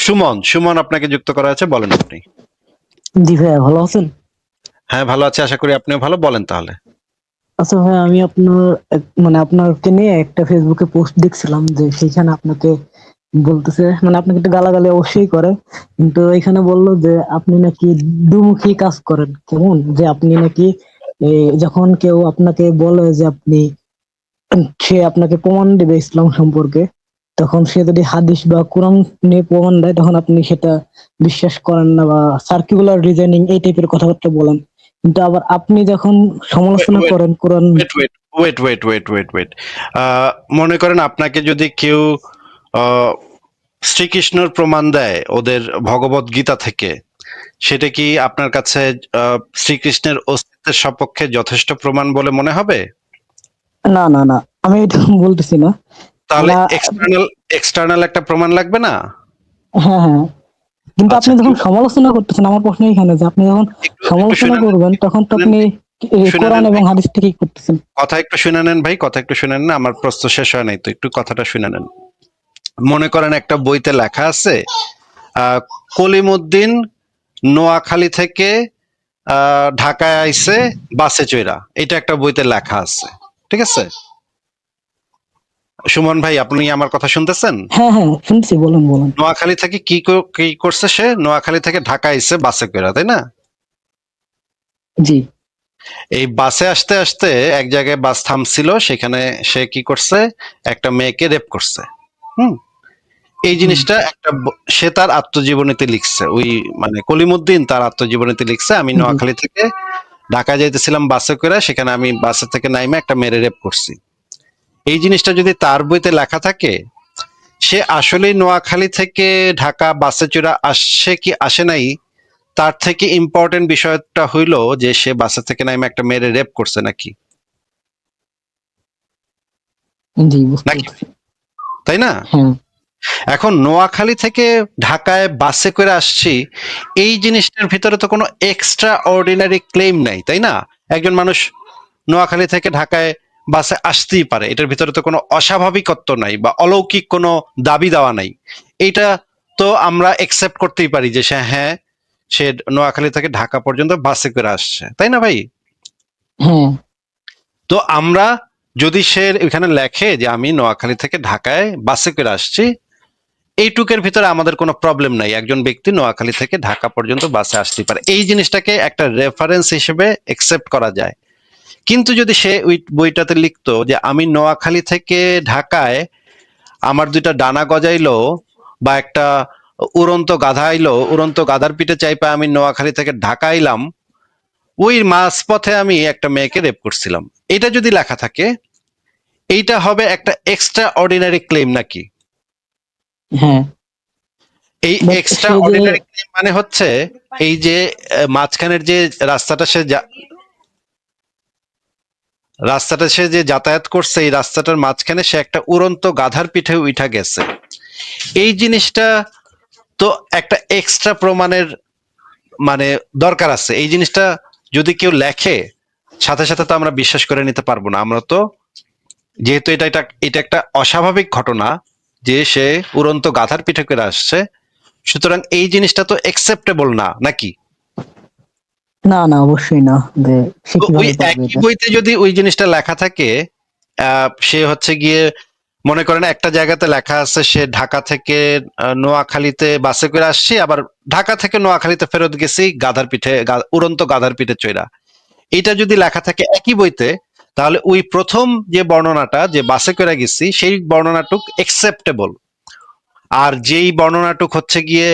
সুমন সুমন আপনাকে যুক্ত করা আছে, বলেন আপনি। জি ভাইয়া, ভালো আছেন? হ্যাঁ, ভালো আছে, আশা করি আপনিও ভালো। বলেন তাহলে। আচ্ছা ভাইয়া, আমি আপনার মানে আপনাকে নিয়ে একটা ফেসবুকে পোস্ট দেখছিলাম, যে সেইখানে আপনাকে বলতেছে, মানে আপনাকে একটু গালাগালি অবশ্যই করে, কিন্তু এখানে বললো যে আপনি নাকি দুমুখী কাজ করেন। কেমন যে আপনি নাকি যখন কেউ আপনাকে বলে যে আপনি, সে আপনাকে প্রমাণ দিবে ইসলাম সম্পর্কে, তখন সে যদি হাদিস বা কোরআন নিয়ে প্রমাণ দেয়, তখন আপনি সেটা বিশ্বাস করেন না, বা সার্কুলার রিজনিং এই টাইপের কথাবার্তা বলেন। কিন্তু আবার আপনি যখন সমালোচনা ওয়েট করেন Quran. Wait wait wait wait wait wait wait মনে করেন আপনাকে যদি কেউ আহ, শ্রীকৃষ্ণর প্রমাণ দেয় ওদের ভগবত গীতা থেকে, সেটা কি আপনার কাছে শ্রীকৃষ্ণের অস্তিত্বের সপক্ষে যথেষ্ট প্রমাণ বলে মনে হবে? না না না, আমি এটা বলতেছি না। তাহলে আহ, এক্সটার্নাল এক্সটার্নাল একটা প্রমাণ লাগবে না? হ্যাঁ হ্যাঁ, কিন্তু আপনি আচ্ছা, যখন সমালোচনা করতেছেন, আমার প্রশ্ন এখানে যে আপনি যখন একটু একটু সমালোচনা শুনে নেন, করবেন, তখন তো আপনি শুনে কোরআন নেন এবং ভাই। হাদিস থেকেই করতেছেন। কথা একটু শুনে নেন ভাই, কথা একটু শুনে নেন, আমার প্রশ্ন শেষ হয় নাই তো, একটু কথাটা শুনে নেন। মনে করেন একটা বইতে লেখা আছে আহ কলিমুদ্দিন নোয়াখালী থেকে ঢাকায় আইছে বাসে চইরা, এটা একটা বইতে লেখা আছে। ঠিক আছে সুমন ভাই, আপনি আমার কথা শুনতেছেন? হ্যাঁ হ্যাঁ, শুনছি, বলেন বলেন। নোয়াখালী থেকে কি করছে, সে নোয়াখালী থেকে ঢাকা আইছে বাসে কইরা, তাই না? জি। এই বাসে আসতে আসতে এক জায়গায় বাস থামছিল, সেখানে সে কি করছে, একটা মেয়েকে রেপ করছে। হুম। এই হুম। জিনিসটা সে তার আত্মজীবনীতে লিখছে, ওই মানে কলিমুদ্দিন তার আত্মজীবনীতে লিখছে, আমি জি। নোয়াখালী থেকে ঢাকা যাইতেছিলাম বাসে করে, সেখানে আমি বাসে থেকে নাইমে একটা মেরে রেপ করছি। এই জিনিসটা যদি তার বইতে লেখা থাকে, সে আসলেই নোয়াখালী থেকে ঢাকা বাসে চড়া আসছে কি আসে নাই, তার থেকে ইম্পর্টেন্ট বিষয়টা হইলো যে সে বাসে থেকে নাইমে একটা মেরে রেপ করছে নাকি, জি, বুঝতে নাকি পারছি। তাই না? হ্যাঁ। এখন নোয়াখালী থেকে ঢাকায় বাসে করে আসছি, এই জিনিসটার ভিতরে তো কোনো এক্সট্রা অর্ডিনারি ক্লেম নাই, তাই না? একজন মানুষ নোয়াখালী থেকে ঢাকায় বাসে আসতেই পারে, এটার ভিতরে তো কোনো অস্বাভাবিকত্ব নাই বা অলৌকিক কোনো দাবি দেওয়া নাই। এইটা তো আমরা একসেপ্ট করতেই পারি যে সে, হ্যাঁ, সে নোয়াখালী থেকে ঢাকা পর্যন্ত বাসে করে আসছে, তাই না ভাই? হ্যাঁ। তো আমরা যদি সে এখানে লেখে যে আমি নোয়াখালী থেকে ঢাকায় বাসে করে আসছি, এইটুকের ভিতরে আমাদের কোনো প্রবলেম নাই, একজন ব্যক্তি নোয়াখালী থেকে ঢাকা পর্যন্ত বাসে আসতে পারে, এই জিনিসটাকে একটা রেফারেন্স হিসেবে একসেপ্ট করা যায়। কিন্তু যদি সে ওই বইটাতে লিখতো যে আমি নোয়াখালী থেকে ঢাকায় আমার দুইটা ডানা গজাইলো, বা একটা উড়ন্ত গাধা আইলো, উড়ন্ত গাধার পিঠে চাইপা আমি নোয়াখালী থেকে ঢাকা আইলাম, ওই মাঝপথে আমি একটা মেয়েকে রেপ করছিলাম, এটা যদি লেখা থাকে, এইটা হবে একটা এক্সট্রা অর্ডিনারি ক্লেম নাকি? হ্যাঁ, এই বাট এক্সট্রা সে যে, অর্ডিনারি ক্লেম মানে হচ্ছে এই যে মাঝখানের যে রাস্তাটা সে যে যাতায়াত করছে, এই রাস্তাটার মাঝখানে সে একটা উড়ন্ত গাধার পিঠে উঠা গেছে, এই জিনিসটা তো একটা এক্সট্রা প্রমাণের মানে দরকার আছে। এই জিনিসটা যদি কেউ লেখে, সাথে সাথে তো আমরা বিশ্বাস করে নিতে পারবো না। আমরা তো, যেহেতু এটা একটা অস্বাভাবিক ঘটনা যে সে উড়ন্ত গাধার পিঠে করে আসছে, সুতরাং এই জিনিসটা তো একসেপ্টেবল না নাকি? না না, অবশ্যই না, যে সে তো ওই কিভাবে পারবে একই এটা। বইতে যদি ওই জিনিসটা লেখা থাকে, সে হচ্ছে গিয়ে, মনে করেন একটা জায়গাতে লেখা আছে সে ঢাকা থেকে নোয়াখালীতে বাসে করে আসছি, আবার ঢাকা থেকে নোয়াখালীতে ফেরত গেছি গাধার পিঠে, উড়ন্ত গাধার পিঠে চইরা, এটা যদি লেখা থাকে একই বইতে, তাহলে ওই প্রথম যে বর্ণনাটা যে বাসে করে গেছি, সেই বর্ণনাটুক একসেপ্টেবল। আর যেই বর্ণনাটুক হচ্ছে গিয়ে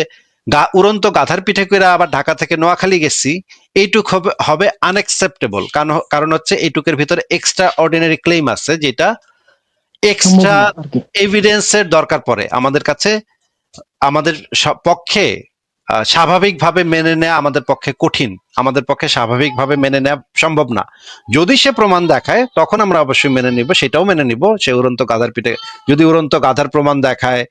উড়ন্ত গাধার পিঠে করে আবার ঢাকা থেকে নোয়াখালী গেছি, এইটুক হবে আনএক্সেপ্টেবল। কারণ হচ্ছে এইটুকের ভিতরে এক্সট্রা অর্ডিনারি ক্লেম আছে, যেটা সম্ভব এক্সট্রা না আর কি। এভিডেন্সের দরকার পড়ে আমাদের কাছে, আমাদের পক্ষে স্বাভাবিকভাবে মেনে নেওয়া আমাদের পক্ষে কঠিন, আমাদের পক্ষে স্বাভাবিকভাবে মেনে নেওয়া সম্ভব না। যদি সে প্রমাণ দেখায় তখন আমরা অবশ্যই মেনে নিব, সেটাও মেনে নিব, সে উড়ন্ত গাধার পিঠে যদি উড়ন্ত গাধার প্রমাণ দেখায়,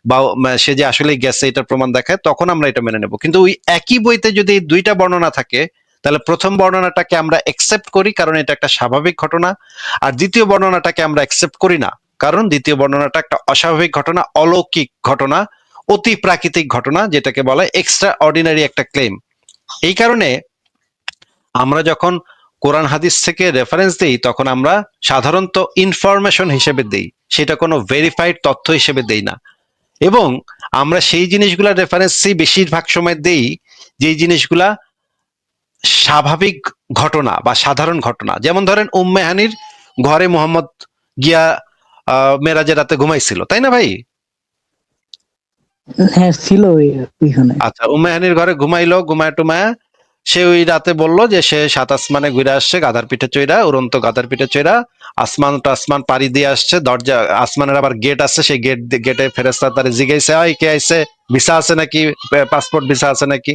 বা সে যে আসলে গেছে এটার প্রমাণ দেখায়, তখন আমরা এটা মেনে নেব। কিন্তু ওই একই বইতে যদি দুইটা বর্ণনা থাকে, তাহলে প্রথম বর্ণনাটাকে আমরা একসেপ্ট করি কারণ এটা একটা স্বাভাবিক ঘটনা, আর দ্বিতীয় বর্ণনাটাকে আমরা একসেপ্ট করি না, কারণ দ্বিতীয় বর্ণনাটা একটা অস্বাভাবিক ঘটনা, অলৌকিক ঘটনা, অতি প্রাকৃতিক ঘটনা, যেটাকে বলা হয় এক্সট্রা অর্ডিনারি একটা ক্লেম। এই কারণে আমরা যখন কোরআন হাদিস থেকে রেফারেন্স দিই তখন আমরা সাধারণত ইনফরমেশন হিসেবে দিই, সেটা কোনো ভেরিফাইড তথ্য হিসেবে দেই না। এবং আমরা সেই জিনিসগুলা রেফারেন্সই বেশিরভাগ সময় দেই যেই জিনিসগুলা স্বাভাবিক ঘটনা বা সাধারণ ঘটনা। যেমন ধরেন উম্মে হানির ঘরে মোহাম্মদ গিয়া মেরাজের রাতে ঘুমাইছিল, তাই না ভাই? হ্যাঁ ছিল ওইখানে। আচ্ছা, উম্মে হানির ঘরে ঘুমাইলো, ঘুমায় টুমায় সে ওই রাতে বলল যে সে সাত আসমানে ঘুরে আসছে গাধার পিঠে চইরা, উড়ন্ত গাধার পিঠে চইরা আসমান টাসমান পাড়ি দিয়ে আসছে। দরজা আসমানের আবার গেট আছে, সেই গেটে ফেরেস্তা তারে জিজ্ঞাসা, হয় কে আইছে, ভিসা আছে নাকি, পাসপোর্ট ভিসা আছে নাকি,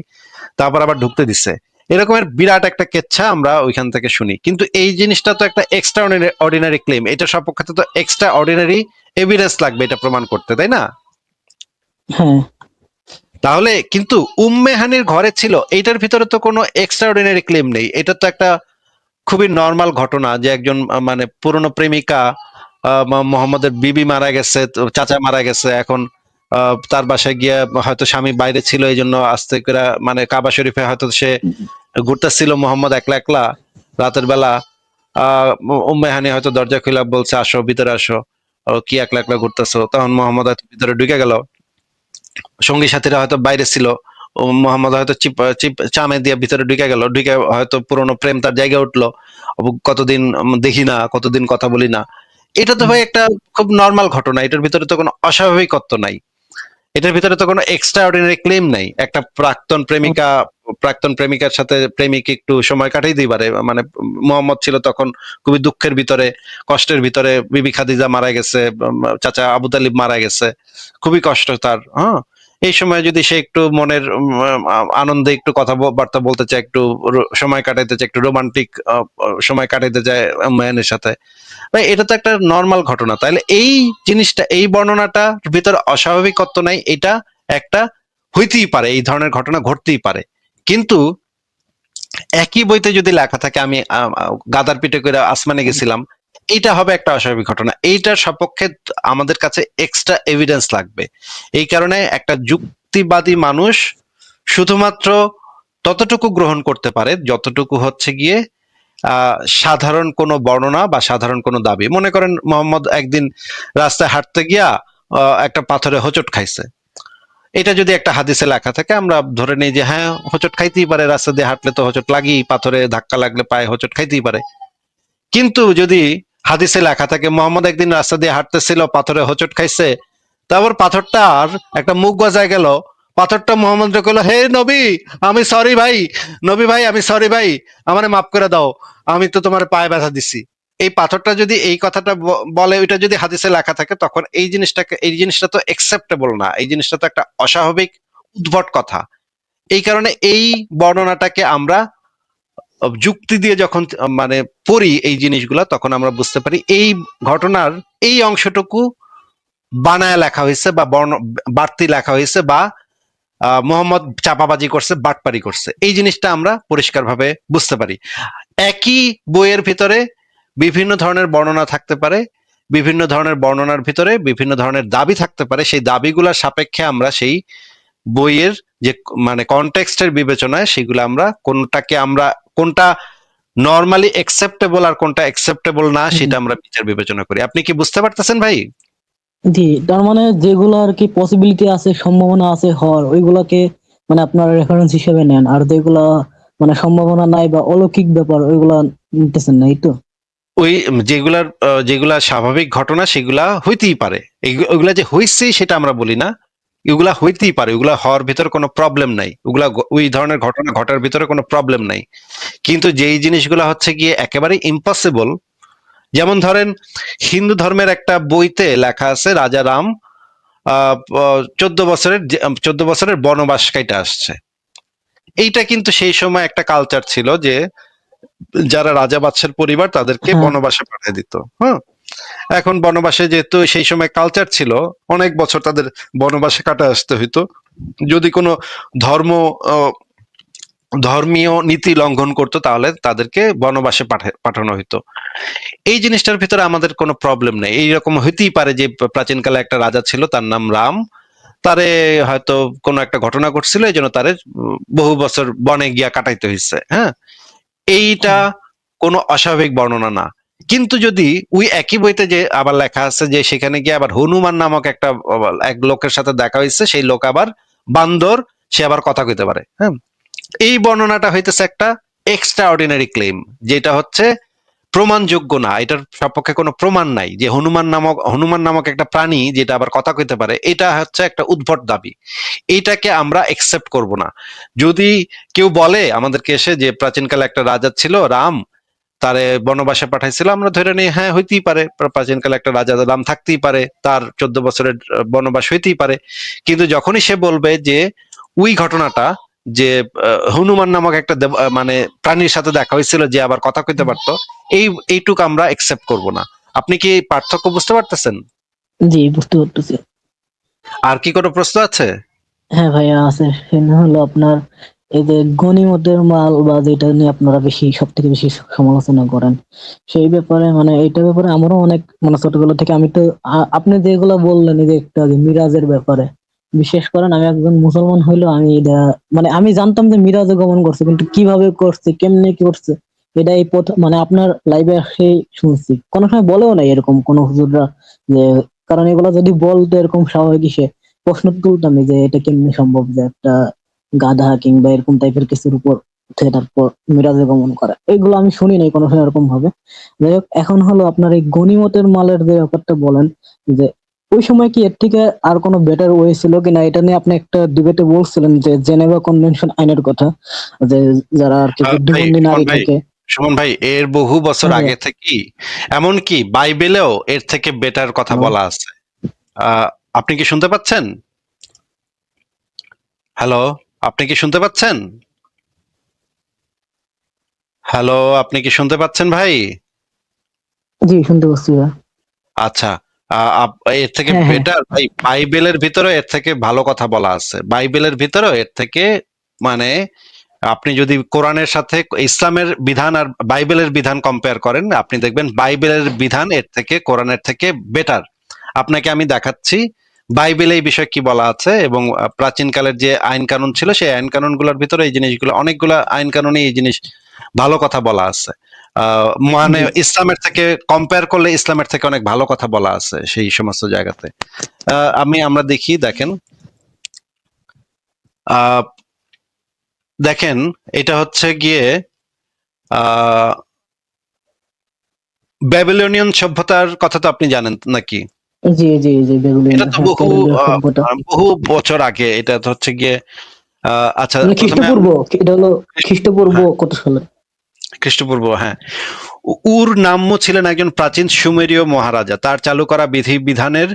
তারপর আবার ঢুকতে দিছে। এরকমের বিরাট একটা কেচ্ছা আমরা ওইখান থেকে শুনি। কিন্তু এই জিনিসটা তো একটা এক্সট্রা অর্ডিনারি ক্লেম, এটা সপক্ষে তো এক্সট্রা অর্ডিনারি এভিডেন্স লাগবে এটা প্রমাণ করতে, তাই না? হ্যাঁ তাহলে কিন্তু উম্মে হানির ঘরে ছিল, এইটার ভিতরে তো কোনো এক্সট্রা অর্ডিনারি ক্লেম নেই। এটা তো একটা খুবই নর্মাল ঘটনা যে একজন মানে পুরনো প্রেমিকা, মোহাম্মদের বিবি মারা গেছে, চাচা মারা গেছে, এখন তার বাসায় গিয়ে হয়তো স্বামী বাইরে ছিল, এই জন্য আস্তে করে মানে কাবা শরীফে হয়তো সে ঘুরতেছিল মোহাম্মদ একলা একলা রাতের বেলা। উম্মে হানি হয়তো দরজা খুলে বলছে আসো ভিতরে আসো, কি একলা একলা ঘুরতেছো, তখন মোহাম্মদ হয়তো ভিতরে ঢুকে গেল, সঙ্গী সাথীরা হয়তো বাইরে ছিল, ও মোহাম্মদ হয়তো চিপ চিপ চামে দিয়ে ভিতরে ঢুকে গেল, ঢুকে হয়তো পুরোনো প্রেম তার জায়গায় উঠলো, কতদিন দেখি না, কতদিন কথা বলি না। এটা তো ভাই একটা খুব নর্মাল ঘটনা, এটার ভিতরে তো কোনো অস্বাভাবিকত্ব নাই, এটার ভিতরে তো কোনো এক্সট্রা অর্ডিনারি ক্লেম নাই। একটা প্রাক্তন প্রেমিকার সাথে প্রেমিক একটু সময় কাটাইতেই পারে, মানে মোহাম্মদ ছিল তখন খুবই দুঃখের ভিতরে, কষ্টের ভিতরে, বিবি খাদিজা মারা গেছে, চাচা আবু তালিব মারা গেছে, খুবই কষ্ট তার। হ্যাঁ, এই সময় যদি সে একটু মনের আনন্দে একটু কথা বার্তা বলতে চায়, একটু সময় কাটাইতে চায়, একটু রোমান্টিক সময় কাটাইতে চায় মায়ানের সাথে, ভাই এটা তো একটা নর্মাল ঘটনা। তাহলে এই জিনিসটা, এই বর্ণনাটার ভিতরে অস্বাভাবিকত্ব নাই, এটা একটা হইতেই পারে, এই ধরনের ঘটনা ঘটতেই পারে। কিন্তু একই বইতে যদি লেখা থাকে আমি গাদার পিঠে করে আসমানে গেছিলাম, এইটা হবে একটা অস্বাভাবিক ঘটনা, এইটার সপক্ষে আমাদের কাছে এক্সট্রা এভিডেন্স লাগবে। এই কারণে একটা যুক্তিবাদী মানুষ শুধুমাত্র ততটুকু গ্রহণ করতে পারে যতটুকু হচ্ছে গিয়ে সাধারণ কোনো বর্ণনা বা সাধারণ কোনো দাবি। মনে করেন মোহাম্মদ একদিন রাস্তায় হাঁটতে গিয়া একটা পাথরে হোঁচট খাইছে, এটা যদি একটা হাদিসে লেখা থাকে আমরা ধরে নিই যে হ্যাঁ হোঁচট খাইতেই পারে, রাস্তা দিয়ে হাঁটলে তো হোঁচট লাগেই, পাথরে ধাক্কা লাগলে পায়ে হোঁচট খাইতেই পারে। কিন্তু যদি হাদিসে লেখা থাকে মোহাম্মদ একদিন রাস্তা দিয়ে হাঁটতেছিল, পাথরে হোঁচট খাইছে, তারপর পাথরটার একটা মুখ গজায় গেল, পাথরটা মোহাম্মদ কইলো, হে নবী আমি সরি ভাই, নবী ভাই আমি সরি ভাই, আমারে মাফ করে দাও, আমি তো তোমার পায়ে ব্যথা দিছি। এই পাথরটা যদি এই কথাটা বলে, ওইটা যদি হাদিসে লেখা থাকে, তখন এই জিনিসটা তো একসেপ্টেবল না, এই জিনিসটা তো একটা অস্বাভাবিক উদ্ভট কথা। এই কারণে এই বর্ণনাটাকে আমরা যুক্তি দিয়ে যখন মানে পড়ি এই জিনিসগুলা, তখন আমরা বুঝতে পারি এই ঘটনার এই অংশটুকু বানায় লেখা হয়েছে বা বাড়তি লেখা হয়েছে, বা মোহাম্মদ চাপাবাজি করছে, বাটপারি করছে, এই জিনিসটা আমরা পরিষ্কারভাবে বুঝতে পারি। একই বইয়ের ভিতরে বিভিন্ন ধরনের বর্ণনা থাকতে পারে, বিভিন্ন ধরনের বর্ণনার ভিতরে বিভিন্ন ধরনের দাবি থাকতে পারে, সেই দাবিগুলোর সাপেক্ষে আমরা সেই বইয়ের যে মানে কনটেক্সটের বিবেচনায় সেগুলো আমরা কোনটা নর্মালি একসেপ্টেবল আর কোনটা একসেপ্টেবল না, সেটা আমরা বিচার বিবেচনা করি। আপনি কি বুঝতে পারতেছেন ভাই? জি, তার মানে যেগুলো আর কি পসিবিলিটি আছে, সম্ভাবনা আছে হওয়ার, ওইগুলাকে মানে আপনার রেফারেন্স হিসেবে নেন, আর যেগুলা মানে সম্ভাবনা নাই বা অলৌকিক ব্যাপার ওইগুলা নিতেছেন না, এই তো? ওই যেগুলা স্বাভাবিক ঘটনা সেগুলা হইতেই পারে, ওইগুলা যে হইছে সেটা আমরা বলি না, এগুলা হইতেই পারে, ওগুলা হওয়ার ভিতরে কোনো প্রবলেম নাই, ওই ধরনের ঘটনা ঘটার ভিতরে কোনো প্রবলেম নাই। কিন্তু যেই জিনিসগুলা হচ্ছে গিয়ে একেবারে ইম্পসিবল, যেমন ধরেন হিন্দু ধর্মের একটা বইতে লেখা আছে রাজা রাম 14 বছরের বনবাস কাইটা আসছে। এইটা কিন্তু সেই সময় একটা কালচার ছিল যে যারা রাজা বাদশার পরিবার তাদেরকে হ্যাঁ বনবাসে পাঠিয়ে দিত। হ্যাঁ, এখন বনবাসে যেহেতু সেই সময় কালচার ছিল, অনেক বছর তাদের বনবাসে কাটা আসতে হইতো, যদি কোনো ধর্ম আহ, ধর্মীয় নীতি লঙ্ঘন করতো তাহলে তাদেরকে বনবাসে পাঠানো হইতো। এই জিনিসটার ভিতরে আমাদের কোনো প্রবলেম নেই, এইরকম হইতেই পারে যে প্রাচীনকালে একটা রাজা ছিল তার নাম রাম, তারে হয়তো কোনো একটা ঘটনা ঘটছিল, এই জন্য তারে বহু বছর বনে গিয়া কাটাইতে হয়েছে। হ্যাঁ, এইটা কোনো অস্বাভাবিক বর্ণনা না। কিন্তু যদি ওই একই বইতে যে আবার লেখা আছে যে সেখানে গিয়ে আবার হনুমান নামক একটা এক লোকের সাথে দেখা হয়েছে, সেই লোক আবার বান্দর, সে আবার কথা কইতে পারে। হ্যাঁ, এই বর্ণনাটা হইতেছে একটা এক্সট্রা অর্ডিনারি ক্লেম, যেটা হচ্ছে প্রমাণযোগ্য না, এটার সপক্ষে কোনো প্রমাণ নাই যে হনুমান নামক একটা প্রাণী যেটা আবার কথা কইতে পারে, এটা হচ্ছে একটা উদ্ভট দাবি। এইটাকে আমরা একসেপ্ট করব না। যদি কেউ বলে আমাদেরকে এসে যে প্রাচীনকালে একটা রাজা ছিল রাম, তারে বনবাসে পাঠাইছিল, আমরা ধরে নিই হ্যাঁ হইতেই পারে, প্রাচীনকালে একটা রাজা রাম থাকতেই পারে, তার 14 বছরের বনবাস হইতেই পারে। কিন্তু যখনই সে বলবে যে ওই ঘটনাটা যে হনুমান নামক একটা মানে প্রাণীর সাথে দেখা হয়েছিল যে আবার কথা কইতে পারতো, এইটুক আমরা একসেপ্ট করব না। আপনি কি পার্থক্য বুঝতে পারতেছেন? জি, বুঝতে পারতেছি। আর কি কোনো প্রশ্ন আছে? হ্যাঁ ভাইয়া, আছে। সেটা হলো আপনার এই যে গনিমতের মাল, বা যেটা নিয়ে আপনারা বেশি, সব থেকে বেশি সমালোচনা করেন, সেই ব্যাপারে মানে এইটার ব্যাপারে আমারও অনেক, মানে ছোটবেলা থেকে আমি তো আপনি যেগুলো বললেন, এই যে একটা যে মিরাজের ব্যাপারে, বিশেষ করেন আমি একজন মুসলমান হইলেও আমি এটা, মানে আমি জানতাম যে মিরাজে গমন করছে, কিন্তু কিভাবে করছে, কেমনে কি করছে, এটা এই প্রথম মানে আপনার লাইভে এসেই শুনছি। কোনো সময় বলেও নাই এরকম কোন হুজুররা যে, কারণ এগুলো যদি বলতো এরকম স্বাভাবিক প্রশ্ন তুলতাম যে এটা কেমনি সম্ভব যে একটা গাধা কিংবা এরকম টাইপের কিছুর উপর উঠে তারপর মিরাজে গমন করা, এগুলো আমি শুনি নাই কোনো সময় এরকম ভাবে। যাই হোক, এখন হলো আপনার এই গনিমতের মালের যে ব্যাপারটা বলেন, যে ওই সময় কি এর থেকে আর কোনো বেটার ওয়ে ছিল কিনা, এটা নিয়ে আপনি একটা ডিবেটে বলছিলেন যে জেনেভা কনভেনশন আইনের কথা, যে যারা আর কি ভাই যুদ্ধবন্দী সুমন নারী ভাই, থাকে। সুমন ভাই, এর বহু বছর হ্যাঁ ভাইয়া। আগে থেকেই, এমনকি বাইবেলেও এর থেকে বেটার কথা হ্যালো। বলা আছে। আহ, আপনি কি শুনতে পাচ্ছেন? হ্যালো, আপনি কি শুনতে পাচ্ছেন? হ্যালো, আপনি কি শুনতে পাচ্ছেন ভাই? জি, শুনতে পাচ্ছি ভাইয়া। আচ্ছা, এর থেকে হ্যাঁ হ্যাঁ। বেটার ভাই বাইবেলের ভিতরে এর থেকে ভালো কথা বলা আছে। বাইবেলের ভিতরে এর থেকে মানে আপনি যদি কোরআনের সাথে ইসলামের বিধান আর বাইবেলের বিধান কম্পেয়ার করেন, আপনি দেখবেন বাইবেলের বিধান এর থেকে কোরআনের থেকে বেটার। আপনাকে আমি দেখাচ্ছি বাইবেলে এই বিষয়ে কি বলা আছে, এবং প্রাচীনকালের যে আইন কানুন ছিল সেই আইন কানুন গুলোর ভিতরে এই জিনিসগুলো, অনেকগুলো আইন কানুনে এই জিনিস ভালো কথা বলা আছে। মানে জি। ইসলামের থেকে কম্পেয়ার করলে ইসলামের থেকে অনেক ভালো কথা বলা আছে সেই সমস্ত জায়গাতে। আমরা দেখি, দেখেন, আহ দেখেন, এটা হচ্ছে গিয়ে আহ ব্যাবিলনিয়ান সভ্যতার কথা তো আপনি জানেন নাকি? জি জি জি, বেগুলিয়ান, এটা তো হ্যাঁ, বহু ক্যালেন্ডার সভ্যতা। বহু বছর আগে, এটা তো হচ্ছে গিয়ে আচ্ছা, মানে প্রথমে খ্রিস্টপূর্ব, এটা হলো খ্রিস্টপূর্ব হ্যাঁ, কত সালে? খ্রিস্টপূর্ব, হ্যাঁ। উর নাম্য ছিলেন একজন প্রাচীন সুমেরীয় মহারাজা। তার চালু করা বিধিবিধানের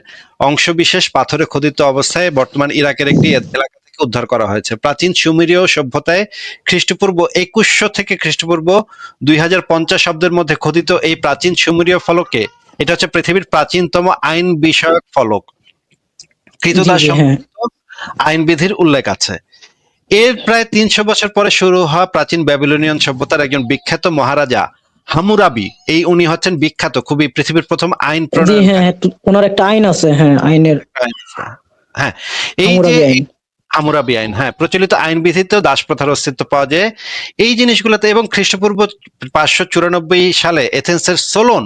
অংশবিশেষ পাথরে খোদিত অবস্থায় বর্তমান ইরাকের একটি এলাকা থেকে উদ্ধার করা হয়েছে। প্রাচীন সুমেরীয় সভ্যতায় খ্রিস্টপূর্ব 2100 থেকে খ্রিস্টপূর্ব 2050 অব্দের মধ্যে খোদিত এই প্রাচীন সুমেরীয় ফলকে, এটা হচ্ছে পৃথিবীর প্রাচীনতম আইন বিষয়ক ফলক, জি কৃতদাস জি, হ্যাঁ। সম্পর্কিত আইনবিধির উল্লেখ আছে। এর প্রায় 300 বছর পরে শুরু হওয়া প্রাচীন ব্যাবিলনিয়ান সভ্যতার একজন বিখ্যাত মহারাজা হামুরাবি, এই উনি হচ্ছেন বিখ্যাত, খুবই পৃথিবীর প্রথম আইন জি হ্যাঁ প্রণয়নকারী। হ্যাঁ, ওনার একটা আইন আছে, হ্যাঁ, আইনের হ্যাঁ, এই যে হামুরাবি আইন। হামুরাবি আইন, হ্যাঁ, প্রচলিত আইন বিধিতেও দাস প্রথার অস্তিত্ব পাওয়া যায় এই জিনিসগুলোতে। এবং খ্রিস্টপূর্ব 594 সালে এথেন্সের সোলন,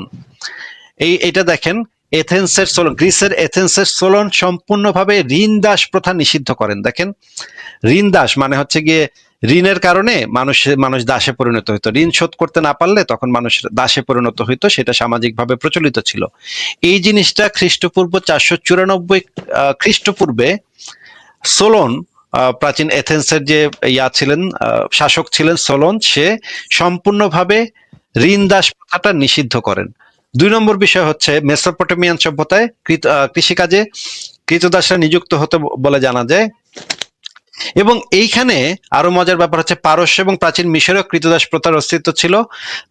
এটা দেখেন, গ্রিসের এথেন্সের সোলন সম্পূর্ণভাবে ঋণ দাস প্রথা নিষিদ্ধ করেন। দেখেন, ঋণ দাস মানে হচ্ছে গিয়ে ঋণের কারণে মানুষ দাসে পরিণত হইতো, ঋণ শোধ করতে না পারলে তখন মানুষ দাসে পরিণত হইতো, সেটা সামাজিকভাবে প্রচলিত ছিল। এই জিনিসটা খ্রিস্টপূর্ব 494 খ্রিস্টপূর্বে সোলন, প্রাচীন এথেন্সের যে ছিলেন, শাসক ছিলেন সোলন, সে সম্পূর্ণভাবে ঋণ দাস প্রথাটা নিষিদ্ধ করেন। 2 নম্বর বিষয় হচ্ছে মেসোপটেমিয়ান সভ্যতায় কৃষিকাজে কৃতদাসরা নিযুক্ত হতে বলে জানা যায়। এবং এইখানে আরো মজার ব্যাপার হচ্ছে পারস্য এবং প্রাচীন মিশরীয় কৃতদাস প্রথার অস্তিত্ব ছিল।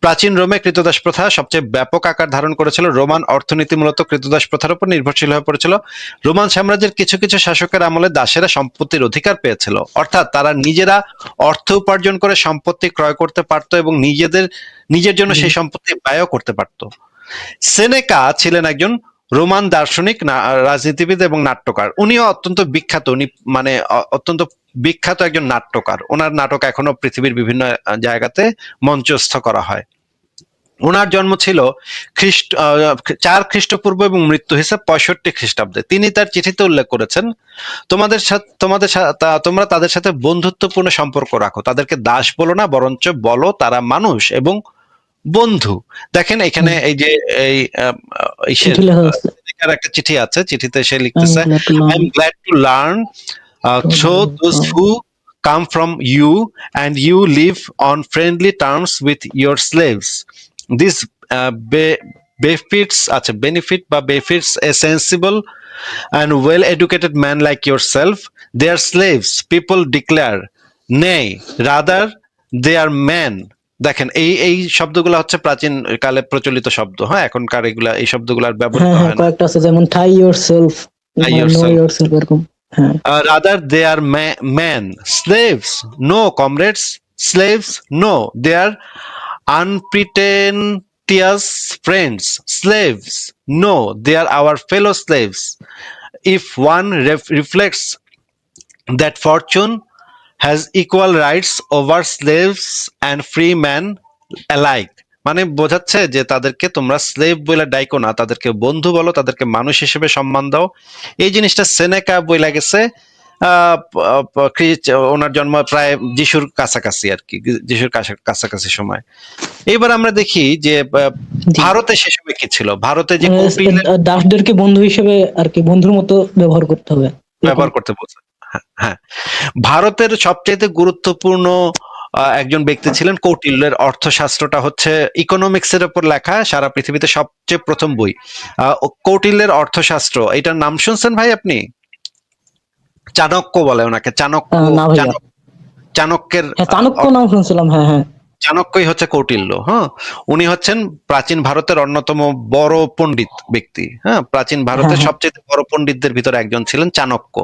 প্রাচীন রোমে কৃতদাস প্রথা সবচেয়ে ব্যাপক আকার ধারণ করেছিল। রোমান অর্থনীতি মূলত কৃতদাস প্রথার উপর নির্ভরশীল হয়ে পড়েছিল। রোমান সাম্রাজ্যের কিছু কিছু শাসকের আমলে দাসেরা সম্পত্তির অধিকার পেয়েছিল, অর্থাৎ তারা নিজেরা অর্থ উপার্জন করে সম্পত্তি ক্রয় করতে পারত এবং নিজের জন্য জি সেই সম্পত্তি ব্যয়ও করতে পারত। সেনেকা ছিলেন একজন রোমান দার্শনিক, রাজনীতিবিদ এবং নাট্যকার। উনিও অত্যন্ত বিখ্যাত, উনি মানে অত্যন্ত বিখ্যাত একজন নাট্যকার। ওনার নাটক এখনো পৃথিবীর বিভিন্ন জায়গাতে মঞ্চস্থ করা হয়। ওনার জন্ম ছিল 4 খ্রিস্টপূর্ব এবং মৃত্যু হয়েছে 65 খ্রিস্টাব্দে। তিনি তার চিঠিতে উল্লেখ করেছেন, তোমরা তাদের সাথে বন্ধুত্বপূর্ণ সম্পর্ক রাখো, তাদেরকে দাস বলো না, বরঞ্চ বলো তারা মানুষ এবং বন্ধু। দেখেন এখানে এই যে এই ইসের চিঠি লেখা আছে, সেনেকার একটা চিঠি আছে, চিঠিতে সে আই এম লিখতেছে, glad to I learn am glad to learn through those who come from you, and you live on friendly terms with your slaves. This benefits a sensible and well educated man like yourself. They are slaves, people declare. Nay, rather they are men. দেখেন এই এই শব্দগুলো হচ্ছে প্রাচীন কালে প্রচলিত শব্দ, হ্যাঁ, এখনকার এগুলা এই শব্দগুলো আর ব্যবহৃত হ্যাঁ হ্যাঁ হয় না। কয়েকটা আছে, যেমন thy yourself, Tie know yourself. Yourself, এরকম। হ্যাঁ Rather they are men. Slaves, no comrades. Slaves, no, they are unpretentious friends. Slaves, no, they are our fellow slaves. If one reflects that fortune has equal rights over slaves and free men alike, মানে বোঝাচ্ছে যে তাদেরকে তোমরা slave বলে ডাইকো না, তাদেরকে বন্ধু বলো, তাদেরকে মানুষ হিসেবে সম্মান দাও। এই জিনিসটা সেনেকা বইলা গেছে ওনার জন্ম প্রায় যিশুর কাছাকাছি আর কি, যিশুর কাছাকাছি সময়। এইবার আমরা দেখি যে জি, ভারতে সে সময় কি ছিল, ভারতে যে মানে কৌটিল্যের দাসদেরকে বন্ধু হিসেবে আর কি, বন্ধুর মতো ব্যবহার করতে হবে এরকম। ব্যবহার করতে বলছে। হ্যাঁ, হ্যাঁ। ভারতের সবচেয়ে গুরুত্বপূর্ণ একজন ব্যক্তি ছিলেন কৌটিল্যের। অর্থশাস্ত্রটা হচ্ছে ইকোনমিক্স এর উপর লেখা, সারা পৃথিবীতে সবচেয়ে প্রথম বই কৌটিল্যের অর্থশাস্ত্র। এটার নাম শুনছেন ভাই আপনি? চাণক্য বলে ওনাকে, চাণক্য। না ভাইয়া, চাণক্যের হ্যাঁ চাণক্য নাম শুনছিলাম, হ্যাঁ হ্যাঁ। চাণক্যই হচ্ছে কৌটিল্য। হ্যাঁ, উনি হচ্ছেন প্রাচীন ভারতের অন্যতম বড় পণ্ডিত ব্যক্তি। হ্যাঁ, প্রাচীন হ্যাঁ ভারতের হ্যাঁ সবচেয়ে বড় পণ্ডিতদের ভিতরে একজন ছিলেন চাণক্য।